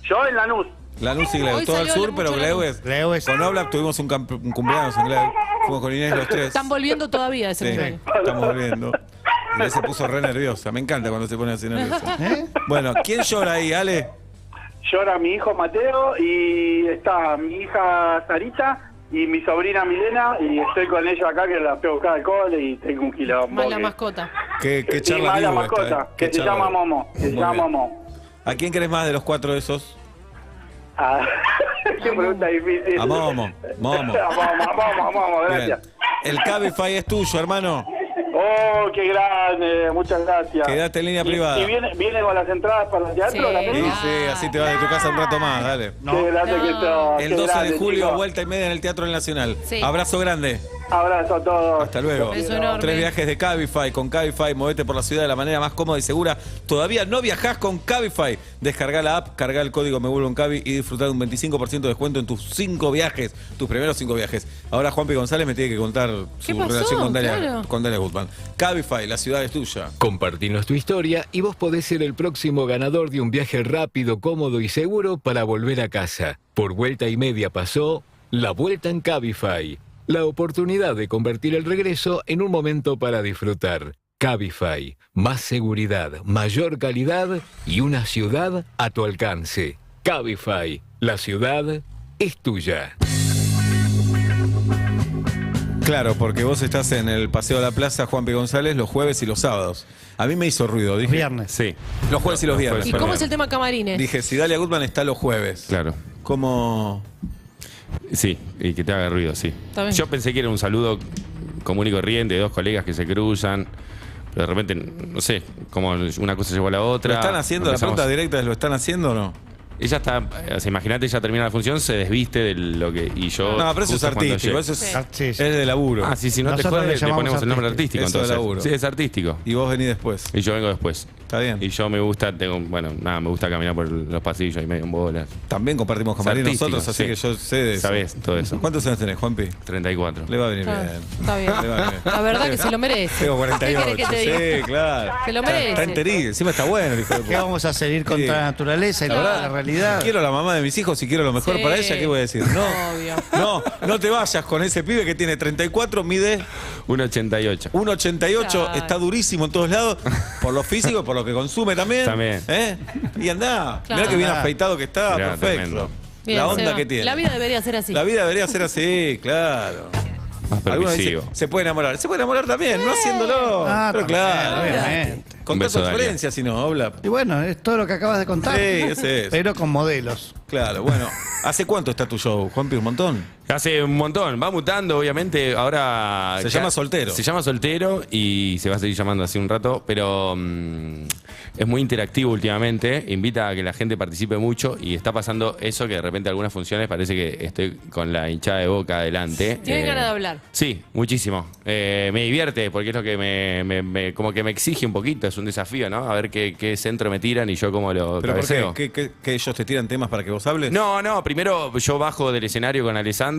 Yo en Lanús. Lanús y Gleu, Hoy todo al salió sur, pero mucho Gleu Lanús. es... Con Oblap tuvimos un cumpleaños en Gleu. Fuimos con Inés los tres. Están volviendo todavía de ese Sí, cumpleaños. estamos volviendo. Inés se puso re nerviosa. Me encanta cuando se pone así nerviosa. Bueno, ¿quién llora ahí, Ale? Llora mi hijo Mateo y está mi hija Sarita y mi sobrina Milena y estoy con ella acá que la fui a buscar al cole y tengo un quilombo. Mala que- mascota. ¿Qué Sí, charla mala viva mascota, esta, que ¿Qué se charla? llama Momo. Se Muy llama bien. Momo. ¿A quién querés más de los 4 de esos? Ah, qué pregunta difícil. A Momo. Momo. A Momo, Bien. gracias. El Cabify es tuyo, hermano. Oh, qué grande, muchas gracias. Quedate en línea Y- privada. ¿Y viene con las entradas para el teatro Sí. también? Sí, sí, así te vas de tu casa un rato más, dale. Qué grande que sos, El qué 12 de grande, julio, chicos. vuelta y media en el Teatro del Nacional. Sí. Abrazo grande. Abrazo a todos. Hasta luego. Beso enorme. 3 viajes de Cabify. Con Cabify, movete por la ciudad de la manera más cómoda y segura. Todavía no viajás con Cabify. Descarga la app, carga el código Me Vuelvo en Cabi y disfrutar de un 25% de descuento en tus 5 viajes, tus primeros 5 viajes. Ahora Juanpi González me tiene que contar ¿Qué su pasó? relación con Dalia, Claro. con Dalia Gutman. Cabify, la ciudad es tuya. Compartinos tu historia y vos podés ser el próximo ganador de un viaje rápido, cómodo y seguro para volver a casa. Por vuelta y media pasó la vuelta en Cabify. La oportunidad de convertir el regreso en un momento para disfrutar. Cabify, más seguridad, mayor calidad y una ciudad a tu alcance. Cabify, la ciudad es tuya. Claro, porque vos estás en el Paseo de la Plaza, Juanpi González, los jueves y los sábados. A mí me hizo ruido, dije. Viernes. Sí. Los jueves y los viernes. ¿Y cómo es el tema camarines? Dije, si Dalia Gutman está los jueves. Claro. ¿Cómo? Sí, y que te haga ruido, sí. Está bien. Yo pensé que era un saludo común y corriente de dos colegas que se cruzan, pero de repente, no sé, como una cosa llevó a la otra. ¿Lo están haciendo? ¿La Empezamos- pregunta directa es ¿lo están haciendo o no? Ella está, o sea, imagínate, ella termina la función, se desviste de lo que. Y yo. No, pero eso es justo cuando artístico, llego- eso es, Sí. es de laburo. Ah, sí, si no te Nosotros jode, le le llamamos ponemos el nombre artístico, Eso de entonces. laburo. Sí, es artístico. Y vos venís después. Y yo vengo después. Está bien. Y yo me gusta, me gusta caminar por los pasillos y medio en bolas. También compartimos Es camarín artístico, nosotros, así sí. que yo sé de eso. Sabés todo eso. ¿Cuántos años tenés, Juanpi? 34. Le va a venir Está- bien. está bien. Le va a venir bien. La verdad que se lo merece. Tengo ¿Qué 48. querés que te diga? Sí, claro. Se lo Está merece. enterito. Encima está bueno el hijo de ¿Qué puta. vamos a hacer? Ir contra Sí. la naturaleza y La verdad, la realidad. Quiero la mamá de mis hijos y quiero lo mejor Sí. para ella, ¿qué voy a decir? Obvio. No te vayas con ese pibe que tiene 34, mide 1,88. 1,88, Claro. está durísimo en todos lados, por lo físico y por lo que consume también. También. ¿Eh? Y andá, Claro. mirá que bien afeitado que está, Mirá, perfecto. tremendo. Bien, la onda Seba. que tiene. La vida debería ser así. La vida debería ser así, claro. Más Algunos dicen, permisivo. se puede enamorar. Se puede enamorar también, no haciéndolo. Ah, pero también, claro. obviamente. Contá tu beso, Dalia. experiencia, si no, habla. Y bueno, es todo lo que acabas de contar. Sí, ese es. Pero con modelos. Claro, bueno. ¿Hace cuánto está tu show, Juanpi? ¿Un montón? Hace un montón, va mutando, obviamente. Ahora. Se llama Soltero. Se llama Soltero y se va a seguir llamando así un rato, pero es muy interactivo últimamente. Invita a que la gente participe mucho y está pasando eso que de repente algunas funciones parece que estoy con la hinchada de Boca adelante. Tienen ganas de hablar. Sí, muchísimo. Me divierte porque es lo que como que me exige un poquito, es un desafío, ¿no? A ver qué centro me tiran y yo cómo lo ¿Pero por cabeceo. qué? ¿Que ellos te tiran temas para que vos hables? No, primero yo bajo del escenario con Alessandra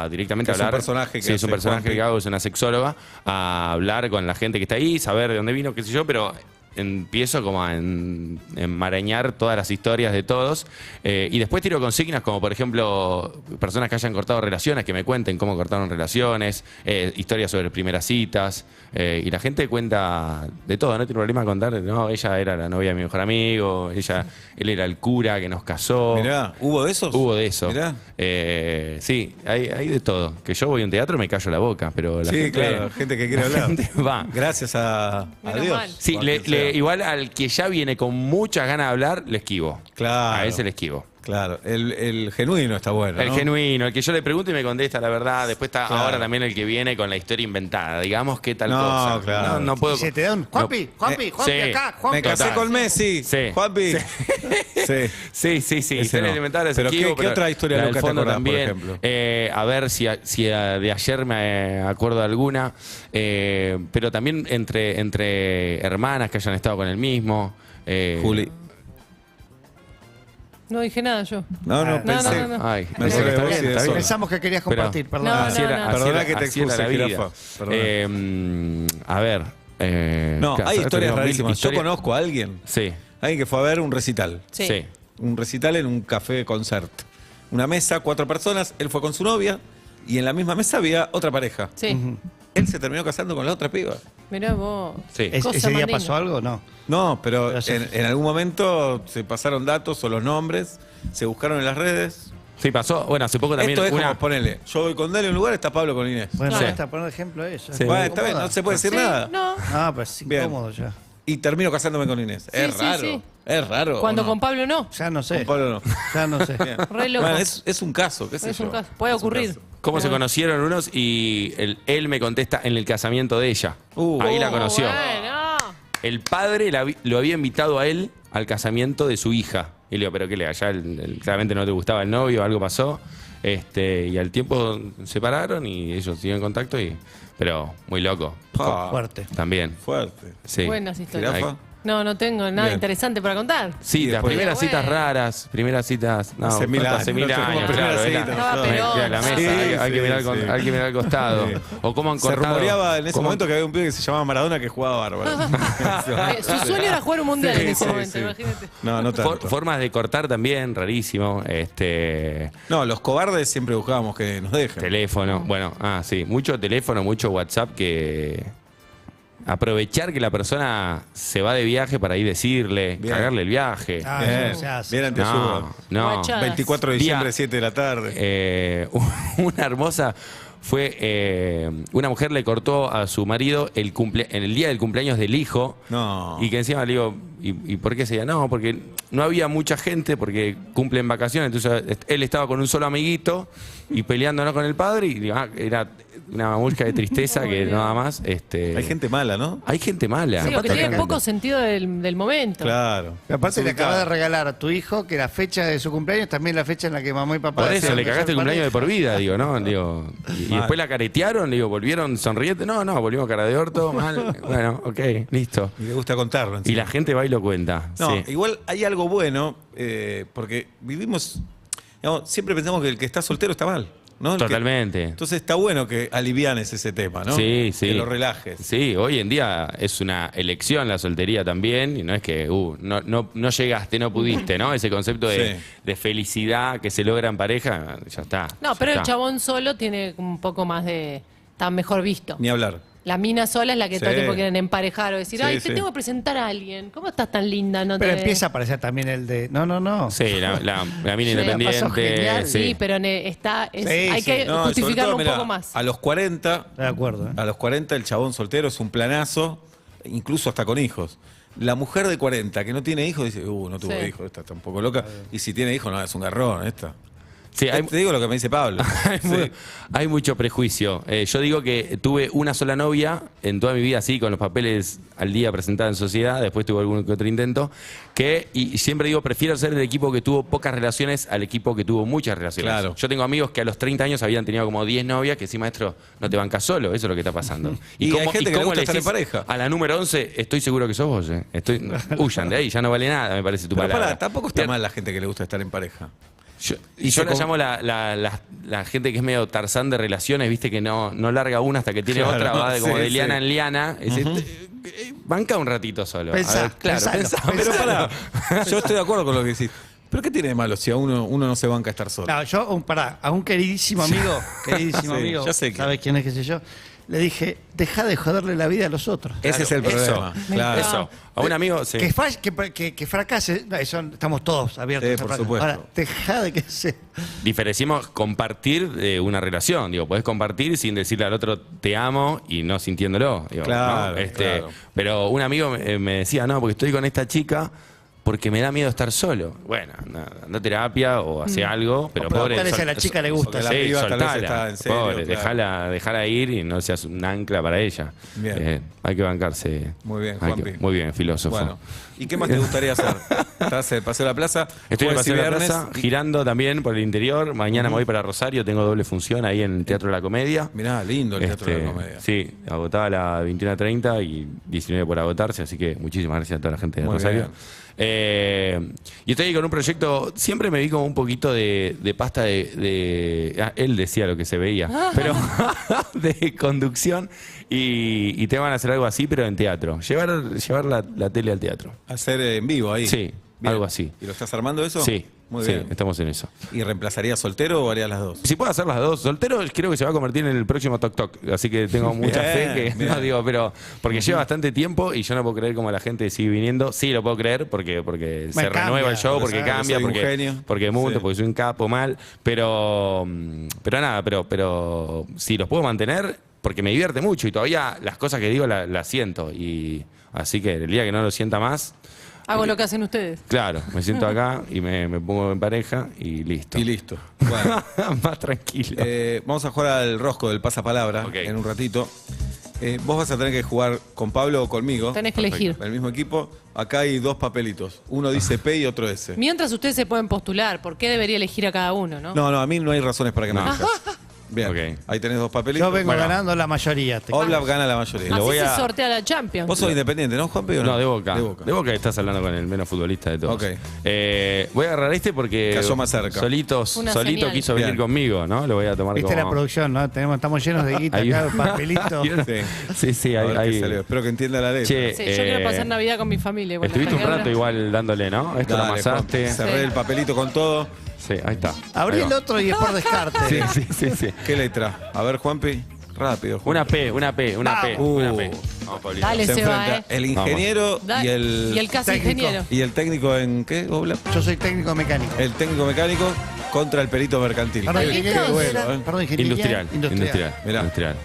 a directamente Que es un hablar. personaje que sí, es un hace personaje Juanpi. que hago, es una sexóloga, a hablar con la gente que está ahí, saber de dónde vino, qué sé yo, pero empiezo como a enmarañar todas las historias de todos y después tiro consignas como por ejemplo personas que hayan cortado relaciones, que me cuenten cómo cortaron relaciones, historias sobre primeras citas y la gente cuenta de todo, no tiene problema en contar, no, ella era la novia de mi mejor amigo, él era el cura que nos casó. Mirá, ¿hubo de esos? Hubo de eso. Mirá. Sí, hay de todo. Que yo voy a un teatro y me callo la boca, pero la Sí, gente, claro, gente que quiere la hablar. gente va. Gracias a Menos Dios. mal. Sí, O a quien sea. igual al que ya viene con muchas ganas de hablar, le esquivo. Claro. A ese le esquivo. Claro, el genuino está bueno, El ¿no? genuino, el que yo le pregunto y me contesta la verdad. Después está Claro. ahora también el que viene con la historia inventada. Digamos qué tal No, cosa. claro. No puedo. Y se te da un Juanpi, Juanpi, Juanpi sí. acá, Juanpi. Me casé Total. con Messi. Sí. Juanpi. Sí. Sí. Ese Historias no. inventadas, Pero esquivo, ¿qué otra historia la loca del te fondo acordás, por también. ejemplo? A ver si de ayer me acuerdo de alguna. Pero también entre hermanas que hayan estado con el mismo. Juli. No dije nada yo. No, pensé. no. Ay, Me pensé que acordé de está vos bien, y de está eso. bien. Pensamos que querías compartir, perdón. No, así era, no. así Perdona era- que te así era expuse, la vida. jirafa. Perdona. A ver. No, claro, hay historias tenemos mil rarísimas. Yo historias. conozco a alguien. Sí. Alguien que fue a ver un recital. Sí. Un recital en un café concert. Una mesa, 4 personas, él fue con su novia y en la misma mesa había otra pareja. Sí. Él se terminó casando con la otra piba. Mirá vos. Sí. Cosa ¿Ese día más linda. pasó algo? No. No, pero Pero sí. en algún momento se pasaron datos o los nombres, se buscaron en las redes. Sí, pasó. Bueno, hace poco también Esto es una. como ponele, yo voy con Dale a un lugar, está Pablo con Inés. Bueno, Sí. basta poner ejemplo de eso. Sí. Bueno, está bien, no se puede decir Sí, nada. no. No, pues es Bien. incómodo ya. Y termino casándome con Inés. Es sí, raro. sí. Es raro. Cuando ¿o no? con Pablo no. Ya no sé. Con Pablo no. Ya no sé. Bien. Re loco. Bueno, es un caso, qué sé Es yo. un caso. Puede Es un ocurrir. caso. ¿Cómo se conocieron unos? Y él me contesta en el casamiento de ella. Uh. Ahí la conoció. Bueno. El padre lo había invitado a él al casamiento de su hija. Y le digo, ¿pero qué le? Allá claramente no te gustaba el novio, algo pasó. Y al tiempo se separaron y ellos siguen en contacto. Pero muy loco. Fuerte. También. Fuerte. Sí. Buenas historias. ¿Jirafa? No tengo nada Bien. interesante para contar. Sí, Y las después- primeras Bueno. citas raras, primeras citas. No, Hace 1000 años, Hace 1000 no tenemos años, primeras claro. citas. Estaba Era pelón. la mesa, Sí, hay que mirar sí. hay que mirar al costado. Sí. O cómo han Se cortado. rumoreaba en ese cómo- momento que había un pibe que se llamaba Maradona que jugaba bárbaro. Su sueño era jugar un mundial Sí, en ese sí, momento, sí. imagínate. No, no tanto. Formas de cortar también, rarísimo. No, los cobardes siempre buscábamos que nos dejen. Teléfono. Bueno, sí. Mucho teléfono, mucho WhatsApp que. Aprovechar que la persona se va de viaje para ir decirle, Bien. cagarle el viaje. Ah, Bien, eso se hace. bien anteayuda. No. Guachadas. 24 de diciembre, 7 de la tarde. Una hermosa fue una mujer le cortó a su marido en el día del cumpleaños del hijo. No. Y que encima le digo, ¿y por qué se llama? No, porque no había mucha gente, porque cumple en vacaciones. Entonces él estaba con un solo amiguito y peleándonos con el padre. Y digo, era una muesca de tristeza que nada más. Hay gente mala, ¿no? Hay gente mala. Sí, o que tiene poco sentido del momento. Claro. Y aparte le acabas de regalar a tu hijo que la fecha de su cumpleaños también la fecha en la que mamá y papá... Por eso decían le que cagaste el son cumpleaños de por pareja. vida, digo, ¿no? Digo, y después la caretearon, digo, volvieron sonrientes. No, volvimos cara de orto, mal. Bueno, ok, listo. Y le gusta contarlo. Y encima. la gente va y lo cuenta. No, sí. igual hay algo bueno, porque vivimos, digamos, siempre pensamos que el que está soltero está mal, ¿no? El que- Totalmente. entonces está bueno que alivianes ese tema, ¿no? Sí, sí. Que lo relajes. Sí, hoy en día es una elección la soltería también, y no es que no llegaste, no pudiste, ¿no? Ese concepto Sí. de felicidad que se logra en pareja, ya está. No, ya pero el está. chabón solo tiene un poco más de... Está mejor visto. Ni hablar. La mina sola es la que todo el Sí. tiempo quieren emparejar o decir, Sí, ay, te sí. tengo que presentar a alguien. ¿Cómo estás tan linda? No Pero te... empieza a aparecer también el de... No. Sí, la mina Sí, independiente. pasó genial. Sí, pero hay sí. que No, y sobre justificarlo todo, un mirá, poco más. A los 40, De acuerdo. a los 40 el chabón soltero es un planazo, incluso hasta con hijos. La mujer de 40 que no tiene hijos dice, no tuvo Sí. hijos, esta está un poco loca. Y si tiene hijos, no, es un garrón esta. Sí, Te digo lo que me dice Pablo. Hay mucho prejuicio. Yo digo que tuve una sola novia en toda mi vida, así, con los papeles al día presentada en sociedad. Después tuve algún que otro intento. Y siempre digo, prefiero ser del equipo que tuvo pocas relaciones al equipo que tuvo muchas relaciones. Claro. Yo tengo amigos que a los 30 años habían tenido como 10 novias, que sí, maestro, no te bancas solo. Eso es lo que está pasando. Y hay gente que le gusta estar en decís pareja. A la número 11, estoy seguro que sos vos. Huyan de ahí, ya no vale nada, me parece tu Pero palabra. pará, tampoco está mal la gente que le gusta estar en pareja. Yo la llamo la gente que es medio Tarzán de relaciones, viste, que no larga una hasta que tiene Claro, otra, va como de liana en sí. liana. Banca un ratito solo. Pensá, Pensá. Pero pará, yo estoy de acuerdo con lo que decís. ¿Pero qué tiene de malo si a uno no se banca estar solo? No, yo, a un queridísimo amigo, Sí, amigo, ya sé que- ¿sabes quién es, qué sé yo? Le dije, deja de joderle la vida a los otros. Ese es el problema. Claro. Eso. A un amigo, sí. Que fracase, no, eso estamos todos abiertos Sí, a por fracaso. supuesto. Ahora, deja de que se... Diferenciamos compartir una relación. Digo, podés compartir sin decirle al otro te amo y no sintiéndolo. Digo, Claro, ¿no? claro. Pero un amigo me decía, no, porque estoy con esta chica porque me da miedo estar solo. Bueno, anda a terapia o hace algo, pero pobre. Tal vez a la chica le gusta. Porque la Sí, piba tal vez soltala. está en serio, Pobre, claro. dejala ir y no seas un ancla para ella. Bien. Hay que bancarse. Muy bien, Hay que- Juanpi. muy bien, filósofo. Bueno, ¿y qué más te gustaría hacer? ¿Estás en el Paseo de la Plaza? Estoy en el Jueves y Paseo de la viernes. Plaza, girando también por el interior. Mañana me voy para Rosario, tengo doble función ahí en el Teatro de la Comedia. Mirá, lindo el Teatro de la Comedia. Sí, agotada a las 21:30 y 19 por agotarse, así que muchísimas gracias a toda la gente de Muy Rosario. bien. Y estoy ahí con un proyecto, siempre me vi como un poquito de pasta él decía lo que se veía, pero de conducción y te van a hacer algo así, pero en teatro. Llevar la tele al teatro. Hacer en vivo ahí. Sí, Bien. algo así. ¿Y lo estás armando eso? Sí, Muy sí, bien. estamos en eso. ¿Y reemplazarías soltero o harías las dos? Si puedo hacer las dos, soltero creo que se va a convertir en el próximo Tok Tok, así que tengo mucha fe que bien. no digo, pero porque lleva bastante tiempo y yo no puedo creer cómo la gente sigue viniendo. Sí, lo puedo creer porque se Bueno, renueva cambia, el show, porque porque cambia, soy un porque genio. porque muto, Sí. porque soy un capo mal, pero nada, pero si los puedo mantener porque me divierte mucho y todavía las cosas que digo las siento y así que el día que no lo sienta más, Hago lo que hacen ustedes. claro, me siento acá y me pongo en pareja y listo. Y listo. Bueno, Más tranquilo. vamos a jugar al rosco del pasapalabra Ok. en un ratito. Vos vas a tener que jugar con Pablo o conmigo. Tenés que elegir. El mismo equipo. Acá hay dos papelitos. Uno dice P y otro S. Mientras ustedes se pueden postular, ¿por qué debería elegir a cada uno, no? No, a mí no hay razones para que me No. elijas. Bien, Ok. ahí tenés dos papelitos. Yo vengo Bueno. ganando la mayoría. Oblap gana la mayoría. Lo Así voy se a- sortea la Champions. Vos sos independiente, ¿no, Juanpi? o No, de Boca. De Boca. De Boca estás hablando con el menos futbolista de todos. Ok. Voy a agarrar este porque Cayó más cerca. solito Una quiso señal. venir Bien. conmigo, ¿no? Lo voy a tomar Viste como... la producción, ¿no? Estamos llenos de guita Hay- acá, papelito. Sí, sí, A ver qué hay... salió. Espero que entienda la letra. Che, Sí, yo quiero pasar Navidad con mi familia. Bueno, estuviste un hasta que rato ahora- igual dándole, ¿no? Esto lo Dale, amasaste. Juanpi, cerré Sí. el papelito con todo. Sí, ahí está. Abrí Ahí el va. otro y es por descarte. Sí. ¿Qué letra? A ver, Juanpi. Rápido. Juanpi. Una P. Una P. Vamos, Pablito. Dale, Se se va, enfrenta el ingeniero Dale. y el... Y el casi técnico. ingeniero. ¿Y el técnico en qué, Oblap? Yo soy técnico mecánico. El técnico mecánico contra el perito mercantil. Perdón, Qué ingeniería, duelo, era- ¿eh? perdón, ingeniería Industrial. Mirá. Industrial.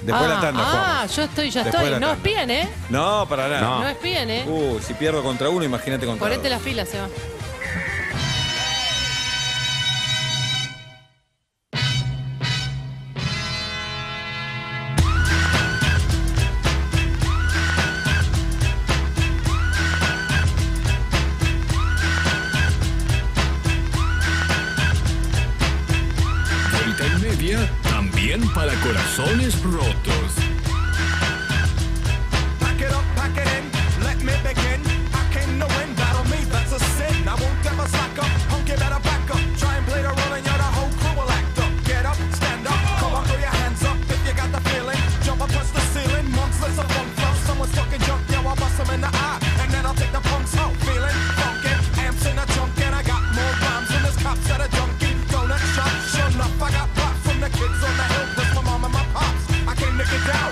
Después de la tanda, Ah, Juan. yo estoy, ya Después de estoy. la No tanda. espíen, ¿eh? No, para nada. No. No espíen, ¿eh? Si pierdo contra uno, imagínate contra Ponete dos. las pilas, se va. Vuelta y media, también para corazones rotos. Pack it up, pack it in, let me begin. I came to win, battle me, that's a sin. I won't ever slack up, punk, you better back up. Try and play the role and you're the whole crew will act up. Get up, stand up, come on, throw your hands up if you got the feeling. Jump up, touch the ceiling, monks, let's a funk flow. Someone's fucking junk, yo, I'll bust them in the eye. And then I'll take the punks out, feeling funky. Amps in a trunk and I got more rhymes than this cops at a junkie. Donut shop, sure enough, I got props from the kids on the hill, plus my mom and my pops. I came to get down.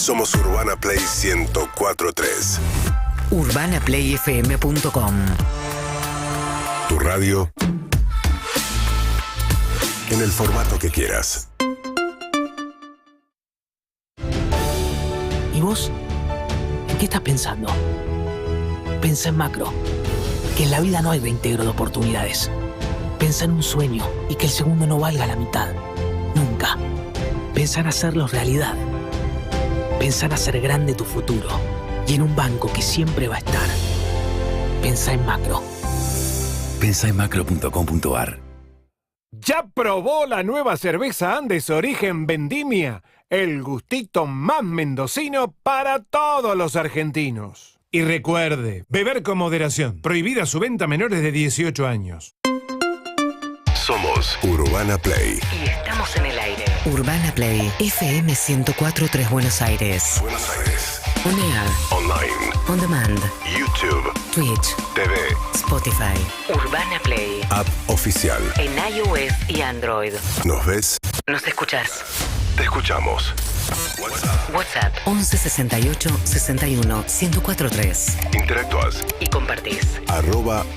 Somos Urbana Play 104.3. UrbanaPlayFM.com. Tu radio en el formato que quieras. ¿Y vos? ¿En qué estás pensando? Pensa en macro, que en la vida no hay reintegro de oportunidades. Pensa en un sueño y que el segundo no valga la mitad. Nunca. Pensa en hacerlo realidad. Pensa en hacer grande tu futuro y en un banco que siempre va a estar. Pensa en macro. Pensa en macro.com.ar. ¿Ya probó la nueva cerveza Andes Origen Vendimia? El gustito más mendocino para todos los argentinos. Y recuerde, beber con moderación. Prohibida su venta a menores de 18 años. Somos Urbana Play. Y estamos en el aire. Urbana Play FM 104.3 Buenos Aires. Buenos Aires. On air. Online. On demand. YouTube. Twitch. TV. Spotify. Urbana Play. App oficial. En iOS y Android. ¿Nos ves? ¿Nos escuchás? Te escuchamos. WhatsApp 11 68 61 1043. Interactúas. Y compartís.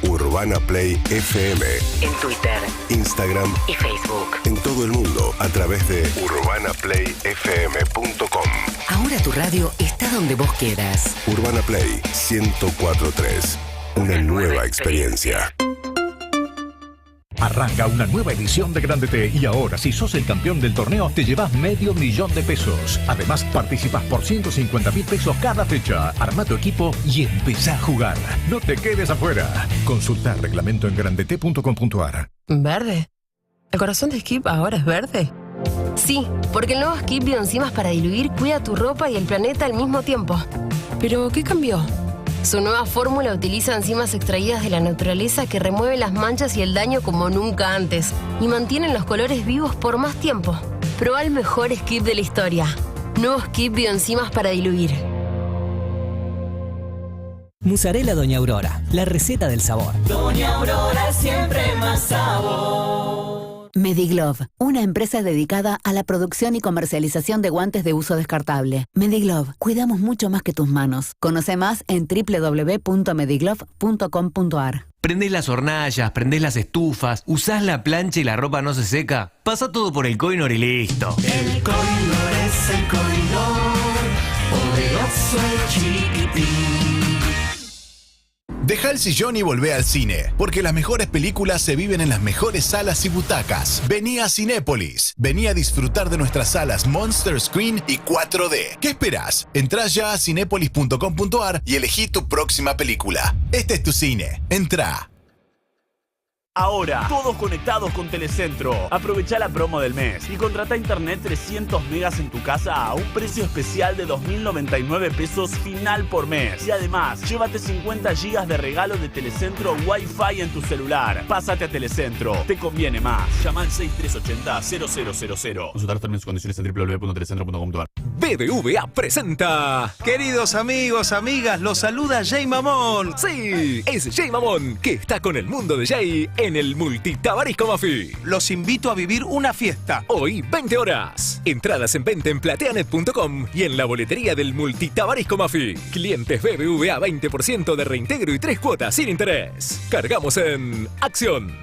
@Urbana Play FM. En Twitter. Instagram. Y Facebook. En todo el mundo a través de urbanaplayfm.com. Ahora tu radio está donde vos quieras. Urbana Play 104.3. Una nueva experiencia. Arranca una nueva edición de Grande T y ahora, si sos el campeón del torneo, te llevas $500,000 de pesos. Además, participás por 150.000 pesos cada fecha. Arma tu equipo y empezá a jugar. No te quedes afuera. Consulta el reglamento en grandet.com.ar. ¿Verde? ¿El corazón de Skip ahora es verde? Sí, porque el nuevo Skip Bioenzimas para diluir cuida tu ropa y el planeta al mismo tiempo. ¿Pero qué cambió? Su nueva fórmula utiliza enzimas extraídas de la naturaleza que remueven las manchas y el daño como nunca antes y mantienen los colores vivos por más tiempo. Proba el mejor Skip de la historia. Nuevo Skip Bioenzimas para diluir. Mozzarella Doña Aurora, la receta del sabor. Doña Aurora siempre más sabor. Mediglove, una empresa dedicada a la producción y comercialización de guantes de uso descartable. Mediglove, cuidamos mucho más que tus manos. Conoce más en www.mediglove.com.ar. Prendés las hornallas, prendés las estufas, usás la plancha y la ropa no se seca. Pasa todo por el Coinor y listo. El Coinor es el Coinor, poderoso y chiquitín. Deja el sillón y volvé al cine, porque las mejores películas se viven en las mejores salas y butacas. Vení a Cinépolis. Vení a disfrutar de nuestras salas Monster Screen y 4D. ¿Qué esperás? Entrá ya a cinépolis.com.ar y elegí tu próxima película. Este es tu cine. Entrá. Ahora, todos conectados con Telecentro. Aprovecha la promo del mes y contrata internet 300 megas en tu casa a un precio especial de 2.099 pesos final por mes. Y además, llévate 50 gigas de regalo de Telecentro Wi-Fi en tu celular. Pásate a Telecentro, te conviene más. Llama al 6380-0000. Consultar términos y condiciones en www.telecentro.com.ar. BBVA presenta. Queridos amigos, amigas, los saluda Jay Mamón. Sí, es Jay Mamón, que está con el mundo de Jay en el Multitabarisco Mafi. Los invito a vivir una fiesta. Hoy, 20 horas. Entradas en venta en plateanet.com y en la boletería del Multitabarisco Mafi. Clientes BBVA 20% de reintegro y 3 cuotas sin interés. Cargamos en acción.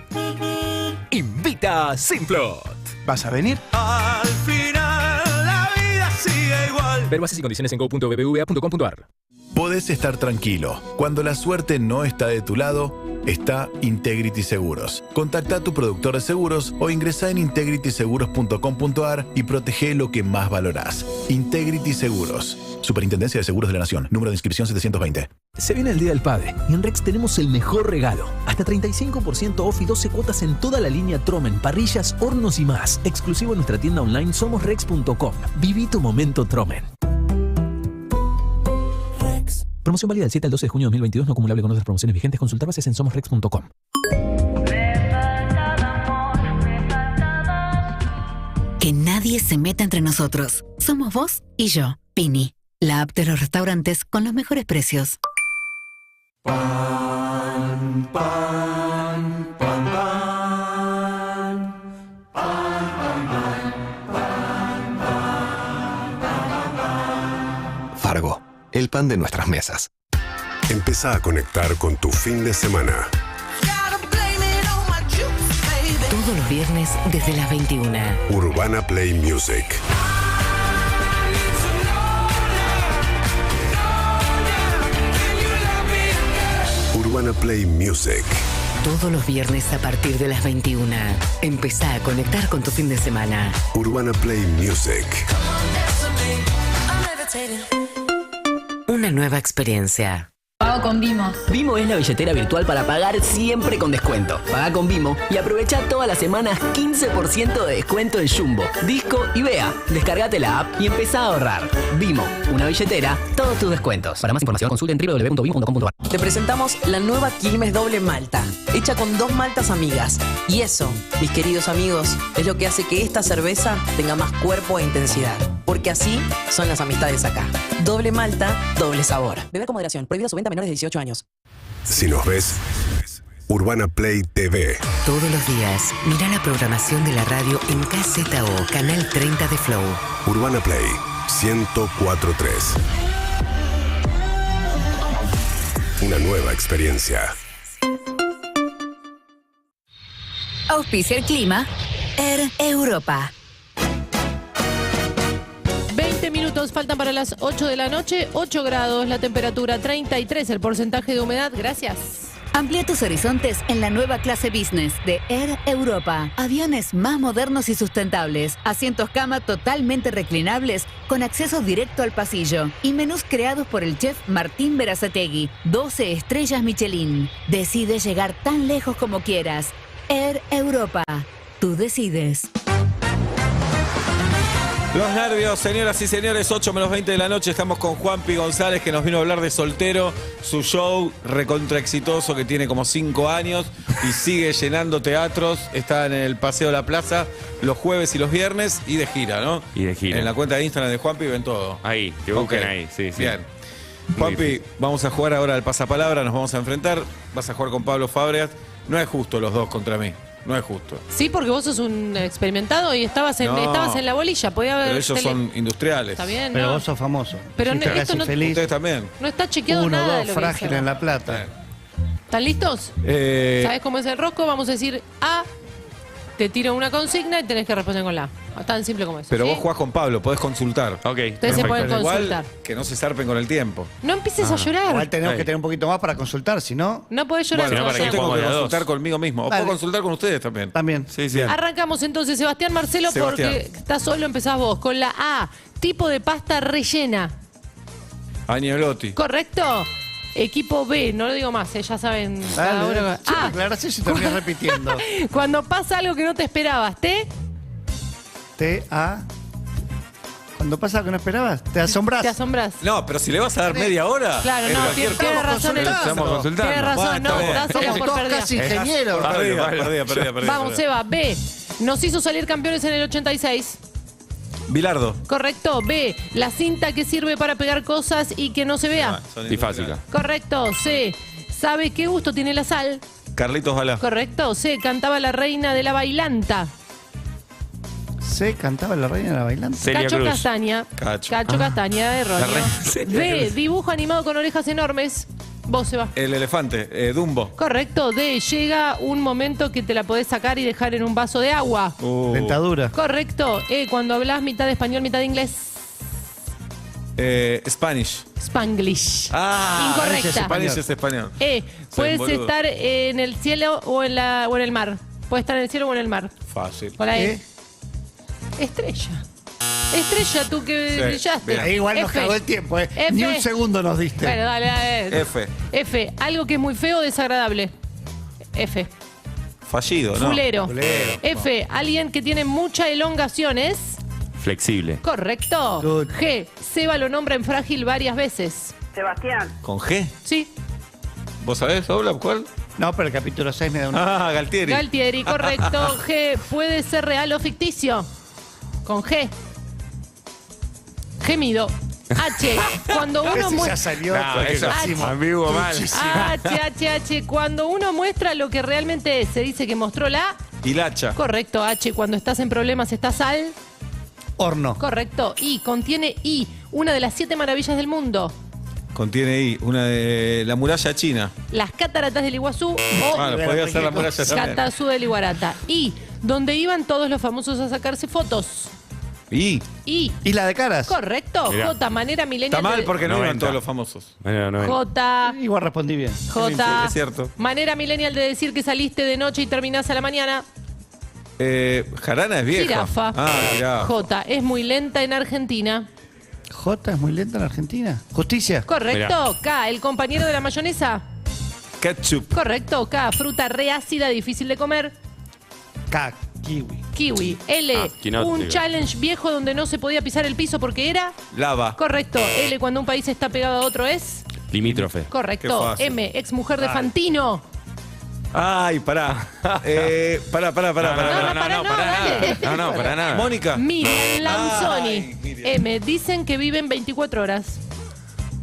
Invita Simplot. ¿Vas a venir? Al final, la vida sigue igual. Ver bases y condiciones en go.bbva.com.ar. Podés estar tranquilo. Cuando la suerte no está de tu lado, está Integrity Seguros. Contacta a tu productor de seguros o ingresá en integrityseguros.com.ar y protege lo que más valorás. Integrity Seguros. Superintendencia de Seguros de la Nación. Número de inscripción 720. Se viene el Día del Padre y en Rex tenemos el mejor regalo. Hasta 35% off y 12 cuotas en toda la línea Tromen, parrillas, hornos y más. Exclusivo en nuestra tienda online somosrex.com. Viví tu momento Tromen. Promoción válida del 7 al 12 de junio de 2022, no acumulable con otras promociones vigentes. Consultar bases en somosrex.com. Que nadie se meta entre nosotros. Somos vos y yo. Pini, la app de los restaurantes con los mejores precios. Pan, pan, pan, pan. Pan, pan, pan, pan, pan, pan, pan, pan. el pan de nuestras mesas. Empezá a conectar con tu fin de semana. Todos los viernes desde las 21. Urbana Play Music. Urbana Play Music. Todos los viernes a partir de las 21. Empezá a conectar con tu fin de semana. Urbana Play Music. Una nueva experiencia. Pago con Vimo. Vimo es la billetera virtual para pagar siempre con descuento. Paga con Vimo y aprovecha todas las semanas 15% de descuento en Jumbo, Disco y Bea. Descargate la app y empezá a ahorrar. Vimo, una billetera, todos tus descuentos. Para más información consulte en www.vimo.com.ar. Te presentamos la nueva Quilmes Doble Malta, hecha con 2 maltas amigas. Y eso, mis queridos amigos, es lo que hace que esta cerveza tenga más cuerpo e intensidad. Porque así son las amistades acá. Doble malta, doble sabor. Beber con moderación. Prohibida su venta a menores de 18 años. Si nos ves, Urbana Play TV. Todos los días, mira la programación de la radio en KZO, Canal 30 de Flow. Urbana Play 104.3. Una nueva experiencia. Auspicia el clima. Air Europa. 20 minutos faltan para las 8 de la noche, 8 grados, la temperatura 33, el porcentaje de humedad, gracias. Amplía tus horizontes en la nueva clase business de Air Europa. Aviones más modernos y sustentables, asientos cama totalmente reclinables con acceso directo al pasillo y menús creados por el chef Martín Berazategui, 12 estrellas Michelin. Decide llegar tan lejos como quieras. Air Europa. Tú decides. Los nervios, señoras y señores, 8 menos 20 de la noche. Estamos con Juanpi González, que nos vino a hablar de Soltero, su show recontra exitoso que tiene como 5 años y sigue llenando teatros. Está en el Paseo de la Plaza los jueves y los viernes y de gira, ¿no? Y de gira. En la cuenta de Instagram de Juanpi ven todo. Ahí, que busquen Ok. ahí, sí, sí. Bien. Juanpi, vamos a jugar ahora al pasapalabra, nos vamos a enfrentar. Vas a jugar con Pablo Fábregas. No es justo los dos contra mí. No es justo. Sí, porque vos sos un experimentado y estabas en la bolilla. Podía haber Pero ellos son industriales. Está bien, Pero no. vos sos famoso. Pero Fuiste esto casi no- feliz. Ustedes también. No está chequeado 1, nada de 2, lo que frágil hizo. en La Plata. ¿Están listos? ¿Sabés cómo es el rosco? Vamos a decir A, te tiro una consigna y tenés que responder con la A. Tan simple como eso. Pero ¿sí? vos jugás con Pablo, podés consultar. Ok. Ustedes se pueden consultar. Igual que no se zarpen con el tiempo. No empieces a llorar. Igual tenemos que tener un poquito más para consultar, si no. No podés llorar. Bueno, no, para yo que tengo jugamos que las dos. consultar conmigo mismo. O Dale. puedo consultar con ustedes también. También. Sí, sí. Arrancamos entonces, Sebastián Marcelo, Sebastián. porque estás solo, empezás vos. Con la A, tipo de pasta rellena. Agnolotti. ¿Correcto? Equipo B, no lo digo más, ya saben. cada uno. Dale, sí, A, aclarás eso y terminás repitiendo. cuando pasa algo que no te esperabas, ¿te? T-A. Cuando pasa algo que no esperabas, te asombras. Te asombras. No, pero si le vas a dar media hora. Claro, es no, cualquier tiene cosa. razón el- Estamos consultando. Tienes razón, no, Bueno, dásela Somos por todos perdida. casi ingenieros. Perdí. Vamos, Seba, B. Nos hizo salir campeones en el 86. Bilardo. Correcto. B. La cinta que sirve para pegar cosas y que no se vea. Difácil. Correcto. C. ¿Sabe qué gusto tiene la sal? Carlitos Balá. Correcto. C. Cantaba la reina de la bailanta. Se cantaba la reina de la bailanta. Celia Cacho Cruz. Castaña. Cacho. Castaña, erróneo. Celia B. Cruz. Dibujo animado con orejas enormes. Vos, Seba. El elefante. Dumbo. Correcto. D. Llega un momento que te la podés sacar y dejar en un vaso de agua. Dentadura. Correcto. E. Cuando hablas mitad de español, mitad de inglés. Spanish. Spanglish. Incorrecta. Incorrecta. Spanish es español. E. Puedes boludo. estar en el cielo o en el mar. Puedes estar en el cielo o en el mar. Fácil. Con la E. Estrella. Estrella, tú que Sí, brillaste. bien. Ahí igual nos F. cagó el tiempo, ¿eh? F. Ni un segundo nos diste. Bueno, dale. F. F. Algo que es muy feo o desagradable. F. Fallido, ¿no? Fulero. Fulero. F. Alguien que tiene mucha elongaciones. Flexible. Correcto. Good. G. Seba lo nombra en Frágil varias veces. Sebastián. ¿Con G? Sí. ¿Vos sabés, Obla, cuál? No, pero el capítulo 6 me da una. Galtieri. Galtieri, correcto. G. Puede ser real o ficticio. Con G. Gemido. H. Cuando uno Ese ya muestra. salió. No, porque eso lo es hicimos. ambiguo mal. H. Cuando uno muestra lo que realmente es, se dice que mostró la. Hilacha. Correcto. H. Cuando estás en problemas, estás al. Horno. Correcto. I. Contiene I. Una de las 7 maravillas del mundo. Contiene I, una de la muralla china. Las cataratas del Iguazú o Bueno, podía ser la muralla también. Catazú del Iguarata. Y donde iban todos los famosos a sacarse fotos. I. Isla de Caras. Correcto. Mirá. J, manera milenial. Está mal porque no 90. iban todos los famosos. J. Igual respondí bien. J. Es cierto. Manera millennial de decir que saliste de noche y terminás a la mañana. Jarana es vieja. Jirafa. Jirafa. J. Es muy lenta en Argentina. J es muy lenta en Argentina. Justicia. Correcto. K. El compañero de la mayonesa. Ketchup. Correcto. K. Fruta reácida, difícil de comer. K. Kiwi. Kiwi. L. quinoa, Un digo. challenge viejo donde no se podía pisar el piso porque era. Lava. Correcto. L. Cuando un país está pegado a otro es. Limítrofe. Qué Correcto. fácil. M. Ex mujer de Ay. Fantino. Ay, pará. Pará. No, para nada. Mónica. Miriam Lanzoni. M. Dicen que viven 24 horas.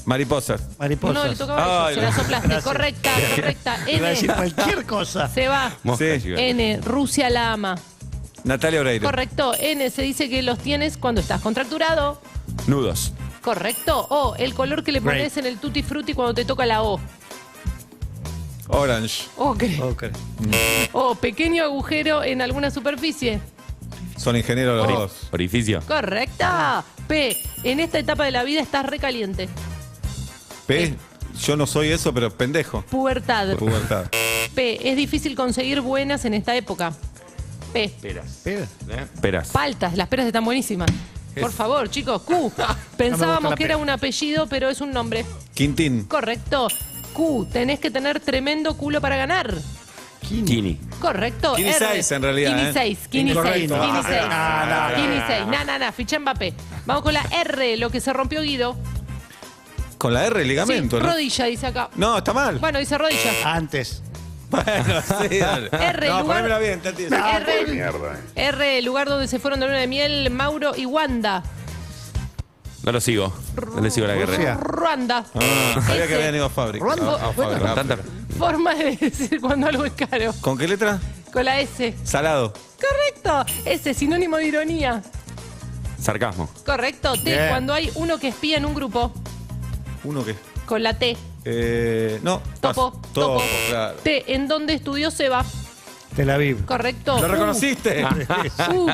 Mariposas. Mariposas. No, le tocaba a Ay, ella, se la no. soplaste. Gracias. Correcta. Iba a decir N. cualquier cosa. Se va. Sí. N. Rusia la ama. Natalia Oreiro. Correcto. N. Se dice que los tienes cuando estás contracturado. Nudos. Correcto. O. El color que le pones en el tutti frutti cuando te toca la O. Orange. Ok. O. Pequeño agujero en alguna superficie. Son ingenieros los dos. Orificio. Correcta. P. En esta etapa de la vida estás recaliente. P. Yo no soy eso, pero pendejo. Pubertad. Pubertad. P. Es difícil conseguir buenas en esta época. P. Peras. Espera. Peras. Paltas. Las peras están buenísimas. Por favor, chicos. Q. Pensábamos la que P. era un apellido, pero es un nombre. Quintín. Correcto. Q. Tenés que tener tremendo culo para ganar. Kini. Correcto. Kini R. 6 en realidad. Kini 6. Kini 6. Incorrecto. Kini 6. no. Kini 6. Nah. Ficha Mbappé. Vamos con la R. Lo que se rompió Guido. Con la R, Sí, ligamento, ¿no? rodilla, dice acá. No, está mal. Bueno, dice rodilla. Antes. Bueno, sí, dale. R, No, lugar- ponémela bien, Tati. R. Lugar donde se fueron de luna de miel Mauro y Wanda. No lo sigo. No le sigo la guerra. Rusia. Ruanda. Sabía S. que habían ido a fábrica. Ruanda. A Bueno, fábrica. Tanta- Forma de decir cuando algo es caro. ¿Con qué letra? Con la S. Salado. Correcto. S, sinónimo de ironía. Sarcasmo. Correcto. T, Bien. cuando hay uno que espía en un grupo. ¿Uno qué? Con la T. No. Topo. paso. Topo, claro. T, en donde estudió Seba. Tel Aviv. Correcto. ¿Lo reconociste?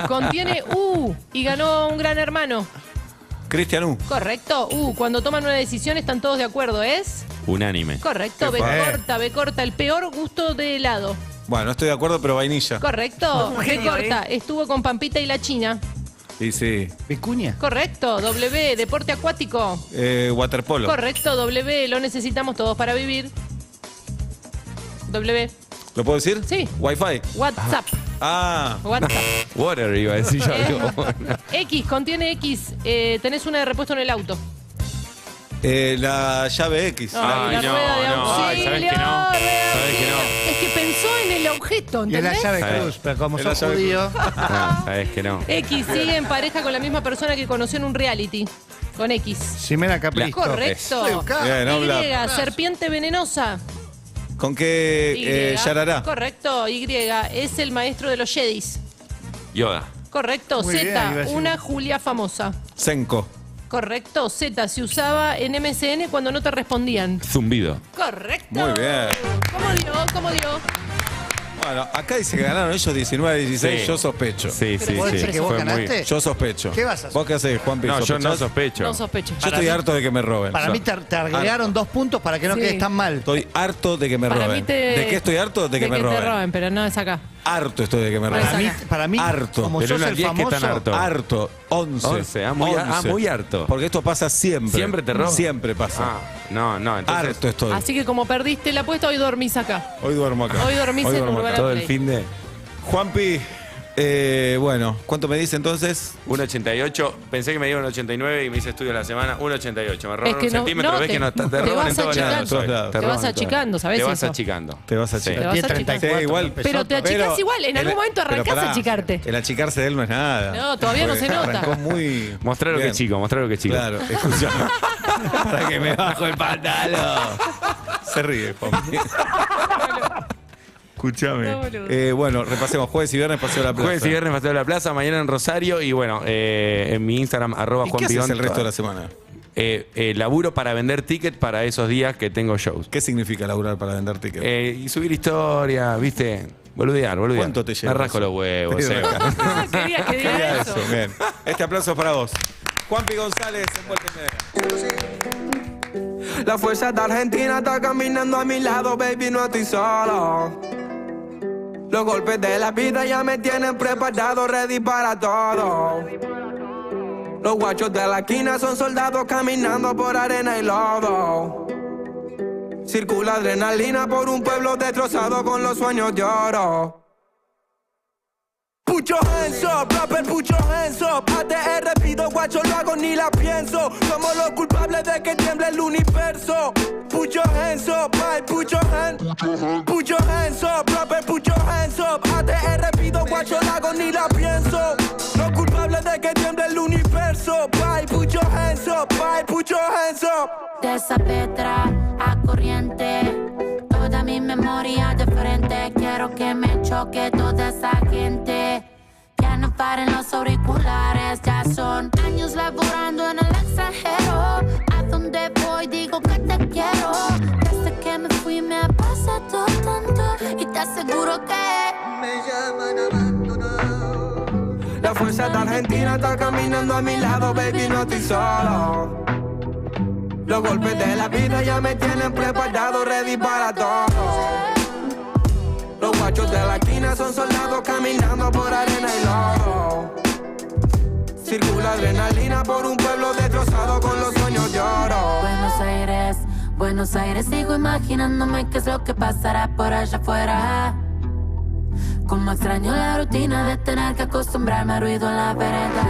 Contiene U y ganó un gran hermano. Cristian U. Correcto. Cuando toman una decisión están todos de acuerdo, ¿es? Unánime. Correcto. Qué B corta. El peor gusto de helado. Bueno, no estoy de acuerdo, pero vainilla. Correcto. B corta. Estuvo con Pampita y la China. Sí, sí. Vicuña. Correcto. W, deporte acuático. Waterpolo. Correcto. W, lo necesitamos todos para vivir. W, ¿Lo puedo decir? Sí. Wi-Fi. WhatsApp. WhatsApp. Water iba a decir yo algo. X, contiene X. Tenés una de repuesto en el auto. La llave X. Ay, la rueda de auxilio. ¿sabés que no? rueda de ¿Sabés que no? auxilio. Es que pensó en el objeto, Y es la ¿entendés? llave ¿Sabes? cruz, pero como Es la sos llave judío. No, sabes que no. X sigue en pareja con la misma persona que conoció en un reality. Con X. Ximena Capristo. Correcto. Bien, no, Y, Bla. serpiente venenosa. ¿Con qué Y. yarará? Correcto. Y. Es el maestro de los Jedis. Yoda. Correcto. Muy bien, iba a Z. decir. Una Julia famosa. Senko. Correcto. Z. Se usaba en MSN cuando no te respondían. Zumbido. Correcto. Muy bien. ¿Cómo dio? Bueno, acá dice que ganaron ellos 19-16. Sí. Yo sospecho. Sí, Pero sí, ¿Vos sí. decís que vos Fue muy- ganaste? Yo sospecho. ¿Qué vas a hacer? ¿Vos qué haces, Juanpi? No, yo no ¿Sospechás? sospecho. No sospecho. Yo estoy harto de que me roben. Para mí te agregaron 2 puntos para que no Sí. quedes tan mal. Estoy harto de que me Para roben. mí te- ¿De qué estoy harto? De que me te roben. roben, pero no es acá. Harto estoy de que me Para roben. mí- Para mí, Harto. como Del sos 1 al el 10, ¿qué tan famoso, harto? Harto. 11. 11, muy harto. Porque esto pasa siempre. ¿Siempre te roban? Siempre pasa. Ah, no, entonces. Harto estoy. Así que como perdiste la apuesta, hoy dormís acá. Hoy duermo acá. Hoy dormís en duermo Urbana acá. Todo el fin de. Juanpi, bueno, ¿cuánto me dice entonces? 1.88. Pensé que me dieron 89 y me hice estudio a la semana. 1.88. Me robaron Es que un no- centímetro. no, ¿Ves te- que no te te roban vas en todos achicando. lados? hoy. Te roban vas en achicando, todos. ¿sabés Te vas eso? achicando. Te vas a Sí. achicar. Te vas Tiene achicando. 34, Sí, igual. empezó. Pero te achicás Pero- igual, en algún momento pero arrancás a pará, achicarte. El achicarse de él no es nada. No, todavía no Porque se nota. Arrancó muy. Mostrá lo que bien. es chico, mostrá lo que es chico. Claro, escuchame. Para que me bajo el pantalón. Se ríe, Juanpi. Escuchame. No, boludo. Bueno, repasemos. Jueves y viernes paseo a la plaza. Jueves y viernes Paseo de la Plaza, mañana en Rosario y bueno, en mi Instagram, ¿Y qué haces @JuanPigón. el resto de la semana? laburo para vender tickets para esos días que tengo shows. ¿Qué significa laburar para vender tickets? Y subir historia, ¿viste? Boludear. ¿Cuánto te lleva? Me rasco los huevos, Quería que diga eso. Bien. Este aplauso es para vos. Juanpi González, en Vuelta y Media. La fuerza de Argentina está caminando a mi lado, baby, no estoy solo. Los golpes de la vida ya me tienen preparado, ready para todo. Los guachos de la esquina son soldados caminando por arena y lodo. Circula adrenalina por un pueblo destrozado con los sueños de oro. Put your hands up, rapper, put your hands up. ATR pido, guacho, lo hago ni la pienso. Somos los culpables de que tiemble el universo. Put your hands up, my, put your hands. Put your hands up, rapper, put your hands up. ATR pido, guacho, lo hago ni la pienso. Los culpables de que tiemble el universo. Bye, put your hands up, bye, put your hands up. De esa Petra a corriente, toda mi memoria de frente. Quiero que me choque toda esa gente. Ya no paren los auriculares, ya son años laborando en el extranjero. A donde voy digo que te quiero. Desde que me fui me ha pasado tanto y te aseguro que me llaman abandonado. La fuerza de Argentina está caminando a mi lado, baby, no estoy solo. Los golpes de la vida ya me tienen preparado, ready para todo. Los guachos de la esquina son soldados caminando por arena y lodo. Circula adrenalina por un pueblo destrozado con los sueños de oro. Buenos Aires, sigo imaginándome qué es lo que pasará por allá afuera. Como extraño la rutina de tener que acostumbrarme al ruido en la vereda.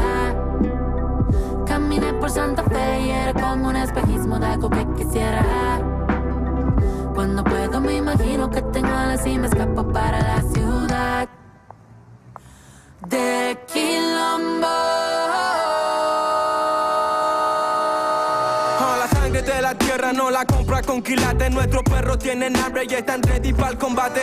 Caminé por Santa Fe y era como un espejismo de algo que quisiera. Cuando puedo me imagino que tengo alas y me escapo para la ciudad de Quilombo. La sangre de la tierra no la compra con quilates. Nuestros perros tienen hambre y están ready para el combate.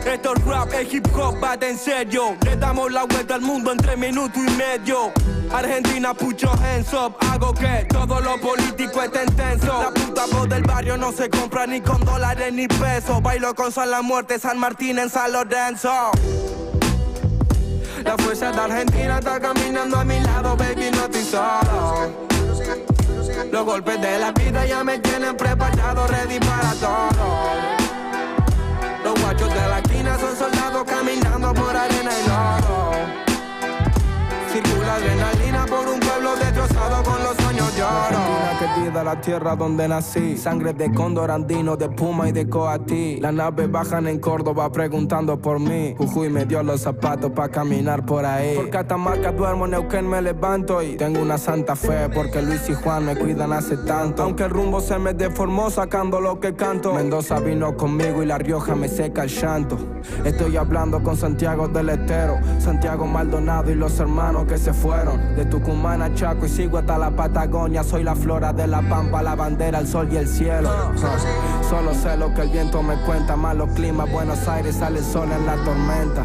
Esto es rap, el hip hop va en serio. Le damos la vuelta al mundo en 3 minutos y medio. Argentina, put your hands up. Hago que todo lo político esté intenso. La puta voz del barrio no se compra ni con dólares ni pesos. Bailo con San La Muerte, San Martín en San Lorenzo. La fuerza de Argentina está caminando a mi lado, baby, no estoy solo. Los golpes de la vida ya me tienen preparado, ready para todo. Los guachos de la esquina son soldados caminando por arena y lodo. Circula adrenalina por un pueblo destrozado con los sueños de oro. Argentina querida, la tierra donde nací. Sangre de cóndor andino, de puma y de coatí. Las naves bajan en Córdoba preguntando por mí. Jujuy me dio los zapatos para caminar por ahí. Por Catamarca duermo, Neuquén me levanto. Y tengo una santa fe porque Luis y Juan me cuidan hace tanto. Aunque el rumbo se me deformó sacando lo que canto. Mendoza vino conmigo y La Rioja me seca el llanto. Estoy hablando con Santiago del Estero, Santiago Maldonado y los hermanos que se fueron. De Tucumán a Chaco y sigo hasta la Patagonia. Soy la flora de la pampa, la bandera, el sol y el cielo. Solo sé lo que el viento me cuenta. Malos climas, Buenos Aires sale el sol en la tormenta.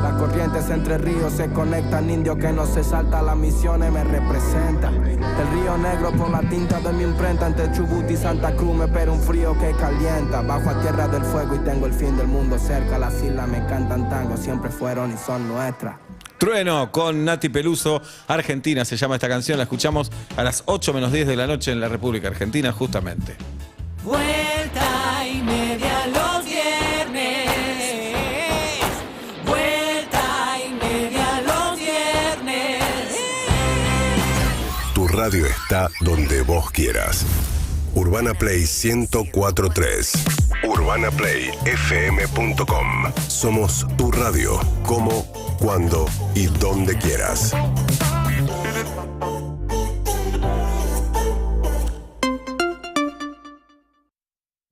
Las corrientes entre ríos se conectan. Indio que no se salta las misiones me representa. El río Negro por la tinta de mi imprenta. Entre Chubut y Santa Cruz me espera un frío que calienta. Bajo a tierra del fuego y tengo el fin del mundo cerca. Las islas me cantan tango, siempre fueron y son nuestras. Trueno con Nati Peluso, Argentina se llama esta canción, la escuchamos a las 8 menos 10 de la noche en la República Argentina justamente. Vuelta y media los viernes. Vuelta y media los viernes. Tu radio está donde vos quieras. Urbana Play 104.3. UrbanaPlayFM.com. Somos tu radio, como, cuando y donde quieras.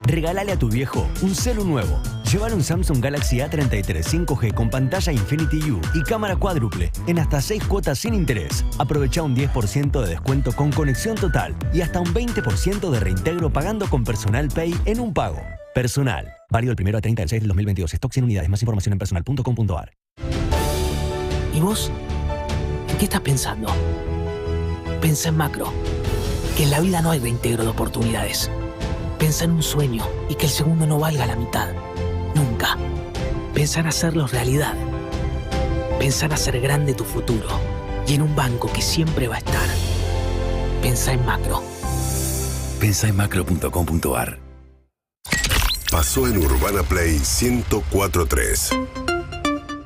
Regálale a tu viejo un celu nuevo. Llévale un Samsung Galaxy A33 5G con pantalla Infinity U y cámara cuádruple en hasta 6 cuotas sin interés. Aprovecha un 10% de descuento con conexión total y hasta un 20% de reintegro pagando con Personal Pay en un pago. Personal. Válido el 1 a 30 del 6 del 2022. Stock 100 unidades. Más información en personal.com.ar. ¿Y vos? ¿En qué estás pensando? Pensá en macro. que en la vida no hay reintegro de oportunidades. Pensá en un sueño y que el segundo no valga la mitad. Nunca. Pensá en hacerlo realidad. Pensá en hacer grande tu futuro y en un banco que siempre va a estar. Pensá en Macro. Pensá en macro.com.ar. Pasó en Urbana Play 104.3.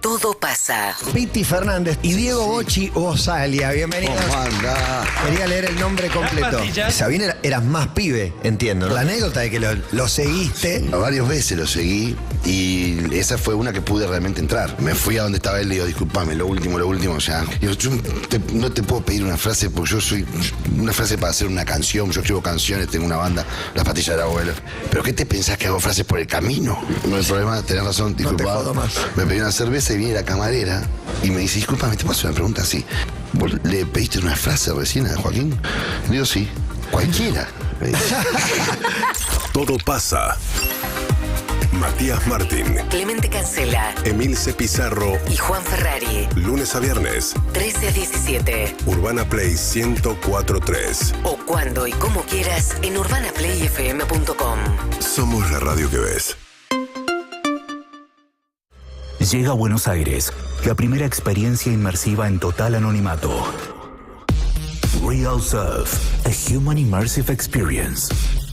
Todo pasa. Piti Fernández y Diego Bocci Osalia, bienvenidos. ¿Cómo anda? Quería leer el nombre completo. Sabín eras más pibe, entiendo, ¿no? La anécdota de que lo seguiste. Varias veces lo seguí y esa fue una que pude realmente entrar. Me fui a donde estaba él y le digo, disculpame, lo último ya. Yo no te puedo pedir una frase porque yo soy una frase para hacer una canción. Yo escribo canciones, tengo una banda, Las Patillas del Abuelo. ¿Pero qué te pensás que hago frases por el camino? No hay problema, tenés razón, disculpa. Me pedí una cerveza y viene la camarera y me dice, discúlpame, te puedo hacer una pregunta así. ¿Vos le pediste una frase recién a Joaquín? Le digo, sí, cualquiera. Todo pasa. Matías Martín, Clemente Cancela, Emilce Pizarro y Juan Ferrari. Lunes a viernes, 13 a 17. Urbana Play 104.3. O cuando y como quieras en urbanaplayfm.com. Somos la radio que ves. Llega a Buenos Aires, la primera experiencia inmersiva en total anonimato. Real Surf, a Human Immersive Experience.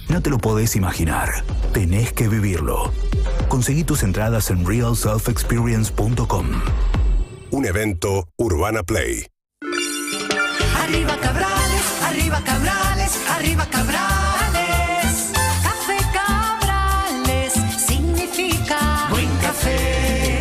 No te lo podés imaginar, tenés que vivirlo. Conseguí tus entradas en realsurfexperience.com. Un evento Urbana Play. Arriba Cabrales, arriba Cabrales, arriba Cabrales. Café Cabrales significa buen café.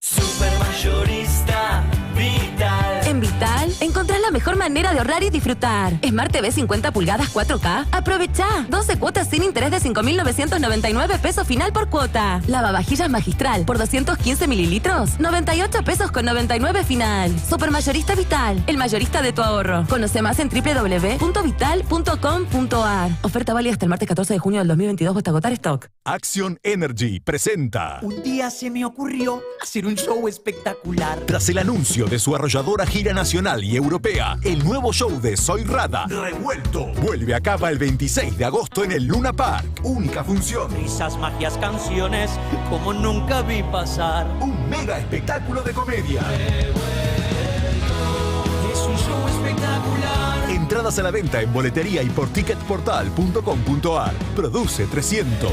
Supermayorista Vital. En Vital encontrás la mejor manera de ahorrar y disfrutar. Smart TV 50 pulgadas 4K. Aprovechá. 12 cuotas sin interés de 5.999 pesos final por cuota. Lavavajillas Magistral por 215 mililitros. 98 pesos con 99 final. Supermayorista Vital. El mayorista de tu ahorro. Conoce más en www.vital.com.ar. Oferta válida hasta el martes 14 de junio del 2022 hasta agotar stock. Action Energy presenta. Un día se me ocurrió hacer un show espectacular. Tras el anuncio de su arrolladora gira nacional y europea, el nuevo show de Soy Rada, Revuelto, vuelve a Cava el 26 de agosto en el Luna Park. Única función. Risas, magias, canciones, como nunca vi pasar. Un mega espectáculo de comedia. Es un show espectacular. Entradas a la venta en boletería y por ticketportal.com.ar. Produce 300.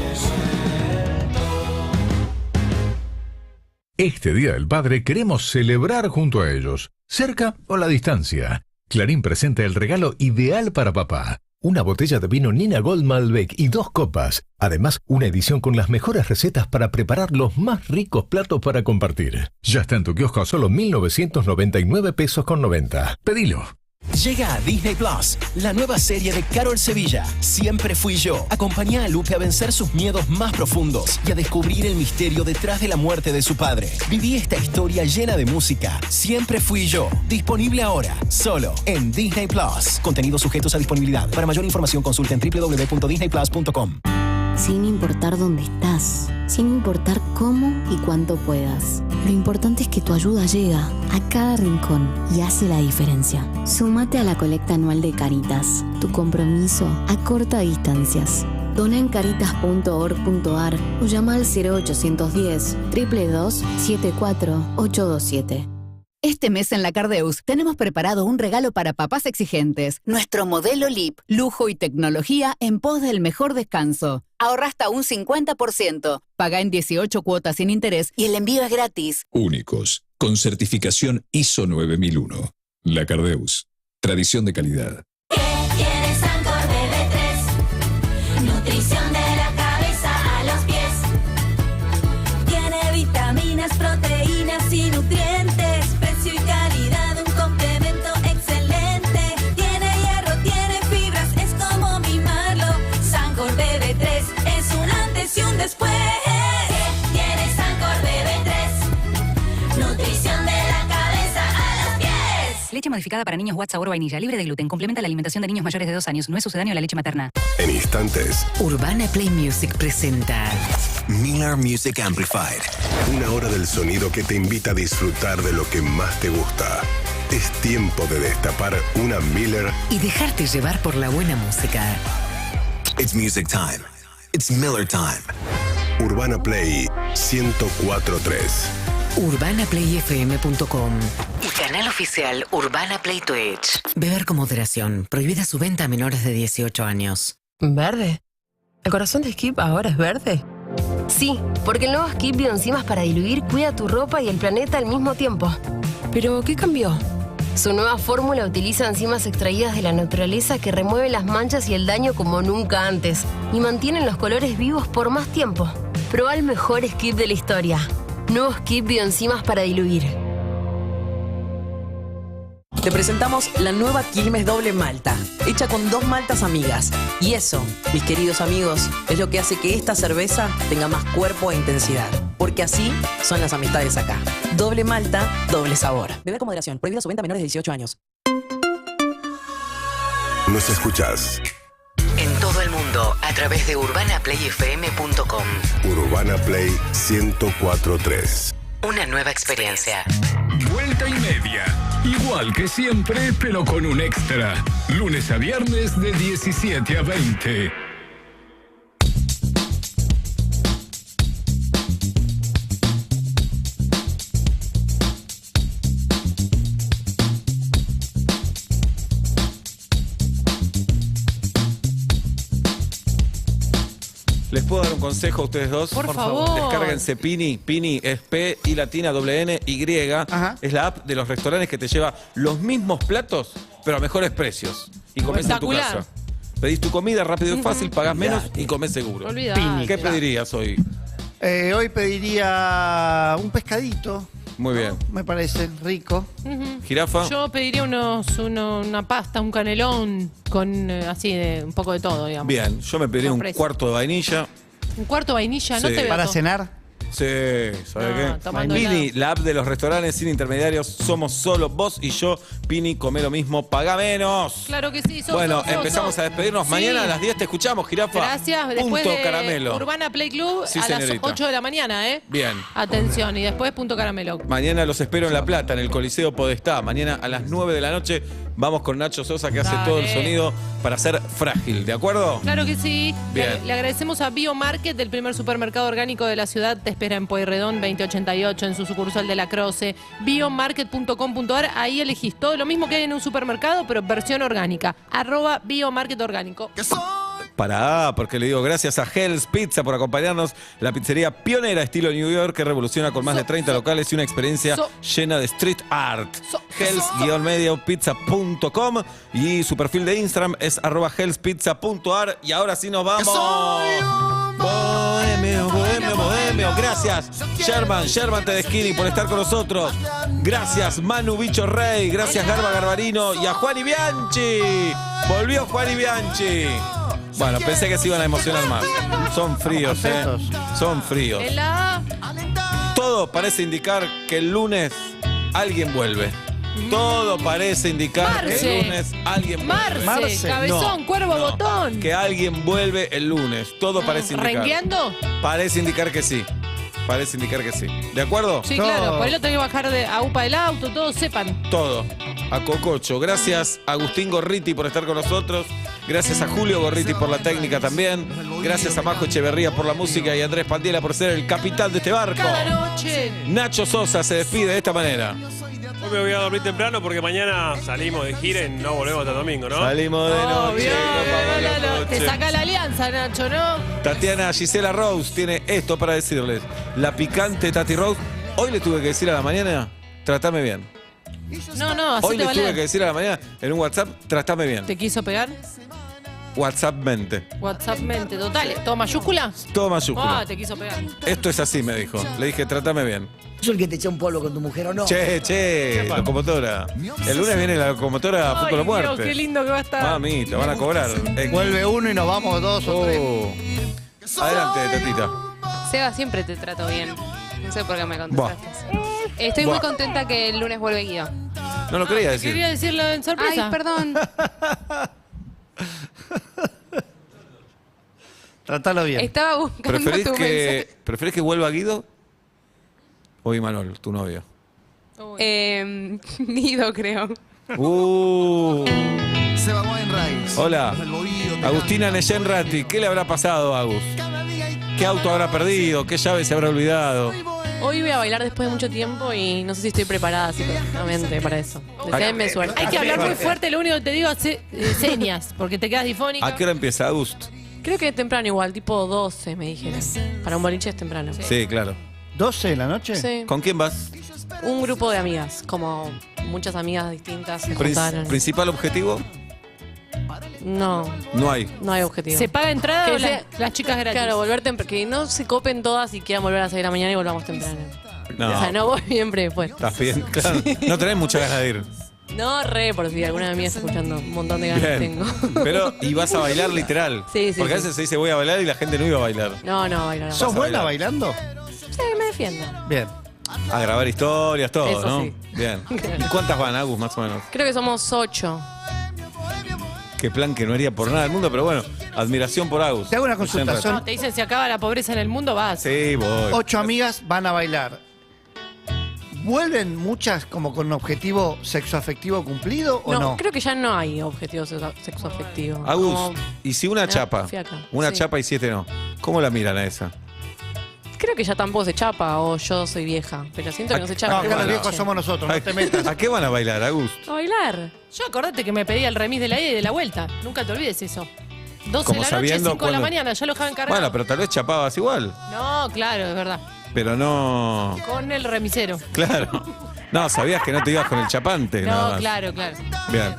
Este Día del Padre queremos celebrar junto a ellos, cerca o a la distancia. Clarín presenta el regalo ideal para papá. Una botella de vino Nina Gold Malbec y 2 copas. Además, una edición con las mejores recetas para preparar los más ricos platos para compartir. Ya está en tu kiosco a solo 1.999 pesos con 90. Pedilo. Llega a Disney Plus, la nueva serie de Carol Sevilla, Siempre Fui Yo. Acompaña a Lupe a vencer sus miedos más profundos y a descubrir el misterio detrás de la muerte de su padre. Viví esta historia llena de música, Siempre Fui Yo. Disponible ahora, solo en Disney Plus. Contenidos sujetos a disponibilidad. Para mayor información consulta en www.disneyplus.com. Sin importar dónde estás, sin importar cómo y cuánto puedas. Lo importante es que tu ayuda llega a cada rincón y hace la diferencia. Súmate a la colecta anual de Caritas. Tu compromiso acorta distancias. Dona en caritas.org.ar o llama al 0810-222-74827. Este mes en la Cardeus tenemos preparado un regalo para papás exigentes. Nuestro modelo LIP, lujo y tecnología en pos del mejor descanso. Ahorra hasta un 50%. Paga en 18 cuotas sin interés y el envío es gratis. Únicos, con certificación ISO 9001. La Cardeus, tradición de calidad. ¿Qué tiene Sancor BB3? Nutrición de la cabeza a los pies. Tiene vitaminas, proteínas y nutrientes. Precio y calidad, un complemento excelente. Tiene hierro, tiene fibras, es como mimarlo. Sancor BB3 es un antes y un después. Tiene Sancor BB3. Nutrición de la cabeza a los pies. Leche modificada para niños Watts sabor vainilla, libre de gluten. Complementa la alimentación de niños mayores de 2 años. No es sucedáneo a la leche materna. En instantes, Urbana Play Music presenta Miller Music Amplified. Una hora del sonido que te invita a disfrutar de lo que más te gusta. Es tiempo de destapar una Miller Y dejarte llevar por la buena música. It's music time. It's Miller time. Urbana Play 104.3. UrbanaPlayFM.com y canal oficial Urbana Play Twitch. Beber con moderación. Prohibida su venta a menores de 18 años. ¿Verde? ¿El corazón de Skip ahora es verde? Sí, porque el nuevo Skip Bioenzimas para diluir cuida tu ropa y el planeta al mismo tiempo. ¿Pero qué cambió? Su nueva fórmula utiliza enzimas extraídas de la naturaleza que remueven las manchas y el daño como nunca antes y mantienen los colores vivos por más tiempo. Proba el mejor Skip de la historia. Nuevo Skip Bioenzimas para diluir. Te presentamos la nueva Quilmes Doble Malta, hecha con 2 maltas amigas. Y eso, mis queridos amigos, es lo que hace que esta cerveza tenga más cuerpo e intensidad. Porque así son las amistades acá. Doble malta, doble sabor. Beber con moderación. Prohibida su venta a menores de 18 años. Nos escuchás. En todo el mundo, a través de UrbanaPlayFM.com. Urbana Play 104.3. Una nueva experiencia. Vuelta y media. Igual que siempre, pero con un extra. Lunes a viernes de 17 a 20. ¿Les puedo dar un consejo a ustedes dos? Por favor. Descárguense Pini. Pini es P y latina WN Y. Es la app de los restaurantes que te lleva los mismos platos, pero a mejores precios. Y comés en tu casa. Pedís tu comida rápido y fácil, pagás menos y comés seguro. Olvidate. ¿Qué pedirías hoy? Hoy pediría un pescadito. Muy bien. Me parece rico. ¿Jirafa? Yo pediría una pasta, un canelón con así de un poco de todo, digamos. Bien, yo me pediría un cuarto de vainilla. Un cuarto de vainilla, no Sí. te veo. ¿Para cenar? Sí, ¿sabes qué? tomando Pini, helado. la app de los restaurantes sin intermediarios. Somos solo vos y yo. Pini, comé lo mismo, paga menos. Claro que sí. Bueno, empezamos a despedirnos. Sí. Mañana a las 10 te escuchamos, Jirafa. Gracias. Después Punto de Caramelo. Urbana Play Club Sí, a las señorita. 8 de la mañana, ¿eh? Bien. Atención. Y después Punto Caramelo. Mañana los espero en La Plata, en el Coliseo Podestá. Mañana a las 9 de la noche vamos con Nacho Sosa, que hace Dale. todo el sonido para ser frágil. ¿De acuerdo? Claro que sí. Bien. Le agradecemos a Biomarket, el primer supermercado orgánico de la ciudad. Te espera en Pueyrredón 2088 en su sucursal de La Croce. Biomarket.com.ar. Ahí elegís todo lo mismo que hay en un supermercado, pero versión orgánica. @Biomarket Orgánico. Porque le digo gracias a Hell's Pizza por acompañarnos. La pizzería pionera estilo New York que revoluciona con más de 30 locales y una experiencia llena de street art. Hells-pizza.com y su perfil de Instagram es @hellspizza.ar. Y ahora sí nos vamos. Bohemio, bohemio, bohemio. Gracias, Sherman Tedesquini, por estar con nosotros. Gracias, Manu Bicho Rey. Gracias, Garba Garbarino y a Juan y Bianchi. Volvió Juan y Bianchi. Bueno, pensé que se iban a emocionar más. Son fríos, Son fríos. En la Todo parece indicar que el lunes alguien vuelve. Todo parece indicar que el lunes alguien vuelve. Marce, Cabezón, Cuervo, Botón. Que alguien vuelve el lunes. Todo parece indicar. ¿Rengueando? Parece indicar que sí. Parece indicar que sí. ¿De acuerdo? Sí, claro. Por ahí lo tengo que bajar de a UPA del auto, todos sepan. Todo. A Cococho. Gracias a Agustín Gorriti por estar con nosotros. Gracias a Julio Gorriti por la técnica también. Gracias a Majo Echeverría por la música y a Andrés Pandiela por ser el capitán de este barco. Cada noche. Nacho Sosa se despide de esta manera. Hoy me voy a dormir temprano porque mañana salimos de gira y no volvemos hasta domingo, ¿no? Salimos de noche. Te saca la alianza, Nacho, ¿no? Tatiana Gisela Rose tiene esto para decirles. La picante Tati Rose. Hoy le tuve que decir a la mañana, tratame bien. No, Hoy hacete le tuve valer. que decir a la mañana en un WhatsApp, tratame bien. ¿Te quiso pegar? WhatsApp mente. WhatsApp mente, total. ¿Todo mayúscula? Todo mayúscula. Te quiso pegar. Esto es así, me dijo. Le dije, tratame bien. ¿Yo el que te eché un polvo con tu mujer o no? Che, locomotora. El lunes viene la locomotora a punto de Dios, muerte. qué lindo que va a estar. Mami, te van a cobrar. Vuelve uno y nos vamos dos o tres. Adelante, Tatita. Seba, siempre te trato bien. No sé por qué me contestaste. Estoy Buah. muy contenta que el lunes vuelve Guido. No lo quería decir. Quería decirlo en sorpresa. Ay, perdón. Trátalo bien. Estaba buscando tu mensaje. ¿Preferís que vuelva Guido o Imanol, tu novio? Guido, creo. Seba Weinreich. Hola. Agustina Neyenrati. ¿Qué le habrá pasado a Agus? ¿Qué auto habrá perdido? ¿Qué llave se habrá olvidado? Hoy voy a bailar después de mucho tiempo y no sé si estoy preparada psicológicamente para eso. Deseenme suerte. Hay que hablar muy fuerte, lo único que te digo es señas, porque te quedas difónica. ¿A qué hora empieza, Agust? Creo que es temprano igual, tipo 12 me dijeron. Para un boliche es temprano. Sí, claro. ¿12 de la noche? Sí. ¿Con quién vas? Un grupo de amigas, como muchas amigas distintas se juntaron. ¿Principal objetivo? No. No hay. No hay objetivo. ¿Se paga entrada Que o las chicas gratis? Claro, volver temprano. Que no se copen todas y quieran volver a las 6 de la mañana y volvamos temprano. No. O sea, no voy siempre después. ¿Estás bien? Claro. No tenés muchas ganas de ir. No, por si alguna de mí está escuchando. Un montón de ganas Bien. tengo. Pero, y vas a bailar literal. Sí, sí, Porque a sí. veces se dice voy a bailar y la gente no iba a bailar. No, bailar. ¿Sos buena bailando? Sí, me defiendo. Bien. A grabar historias, todo, Eso ¿no? sí. Bien. ¿Y cuántas van, Agus, más o menos? Creo que somos 8. Qué plan que no haría por nada del mundo, pero bueno, admiración por Agus. Te hago una consulta. No, te dicen si acaba la pobreza en el mundo, vas. Sí, voy. 8 amigas van a bailar. ¿Vuelven muchas como con un objetivo sexoafectivo cumplido o no? Creo que ya no hay objetivo sexoafectivo. Agus, Como- y si una chapa, fiaca. una Sí. chapa y 7 no, ¿cómo la miran a esa? Creo que ya tampoco se chapa o yo soy vieja, pero siento que no se chapa. No, acá los Bueno. viejos somos nosotros, no te metas. ¿A qué van a bailar, Agus? A bailar. Yo acordate que me pedí el remis de la ida y de la vuelta. Nunca te olvides eso. 12 Como de la noche, sabiendo 5 de la cuándo- mañana, ya lo dejaban cargado. Bueno, pero tal vez chapabas igual, No, claro, es verdad. pero no... Con el remisero. Claro. No, sabías que no te ibas con el chapante. nada No, más. claro. Bien.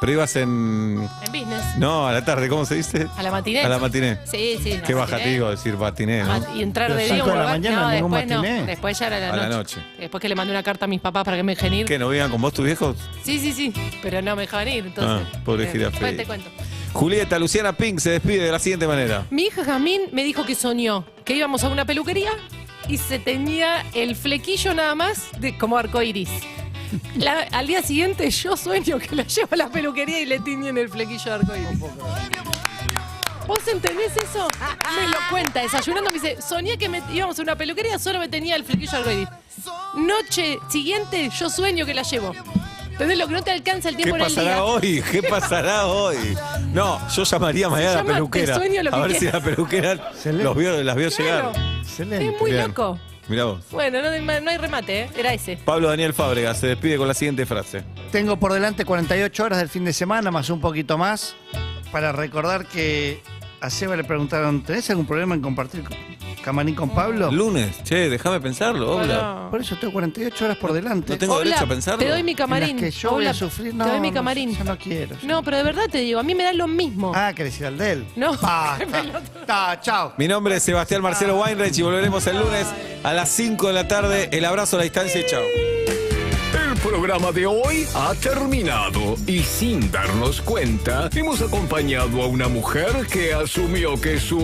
Pero ibas en... En business. No, a la tarde, ¿cómo se dice? A la matiné. A la matiné. Sí. Qué la matiné. bajativo decir batiné, ¿no? Y entrar Pero de día 5 de la lugar- mañana, no, ningún después no. matiné. Después ya era A la la noche. noche. Después que le mandé una carta a mis papás para que me dejen ir. ¿Qué, no vivían con vos tus viejos? Sí. Pero no me dejaban ir, entonces. pobre jirafa. Después te cuento. Julieta Luciana Pink se despide de la siguiente manera. Mi hija Jamín me dijo que soñó que íbamos a una peluquería y se tenía el flequillo nada más de como arcoiris. Al día siguiente yo sueño que la llevo a la peluquería y le tiñen el flequillo de arcoiris. ¿Vos entendés eso? Me lo cuenta, desayunando me dice, soñé que íbamos a una peluquería, solo me tenía el flequillo de arcoiris. Noche siguiente yo sueño que la llevo. ¿Entendés? Lo que no te alcanza el ¿Qué tiempo en el día. pasará hoy? ¿Qué pasará hoy? No, yo llamaría mañana a la Llama, peluquera. te sueño lo A que ver si quieras. la peluquera las vio Claro. llegar. Excelente. Es muy Bien. loco. Mirá vos. Bueno, no hay remate, ¿eh? Era ese. Pablo Daniel Fábrega se despide con la siguiente frase. Tengo por delante 48 horas del fin de semana, más un poquito más, para recordar que a Seba le preguntaron, ¿tenés algún problema en compartir camarín con Pablo? Lunes, che, déjame pensarlo, Obla. Por eso tengo 48 horas por delante. No tengo Obla, derecho a pensarlo. Te doy mi camarín. En las que yo voy Obla, a sufrir, te no, doy mi no, camarín. yo no quiero. No, pero de verdad te digo, a mí me da lo mismo. Ah, ¿querés ir al de él? No. Chao. Mi nombre es Sebastián Marcelo Weinreich y volveremos el lunes a las 5 de la tarde. El abrazo a la distancia y chao. El programa de hoy ha terminado y sin darnos cuenta hemos acompañado a una mujer que asumió que su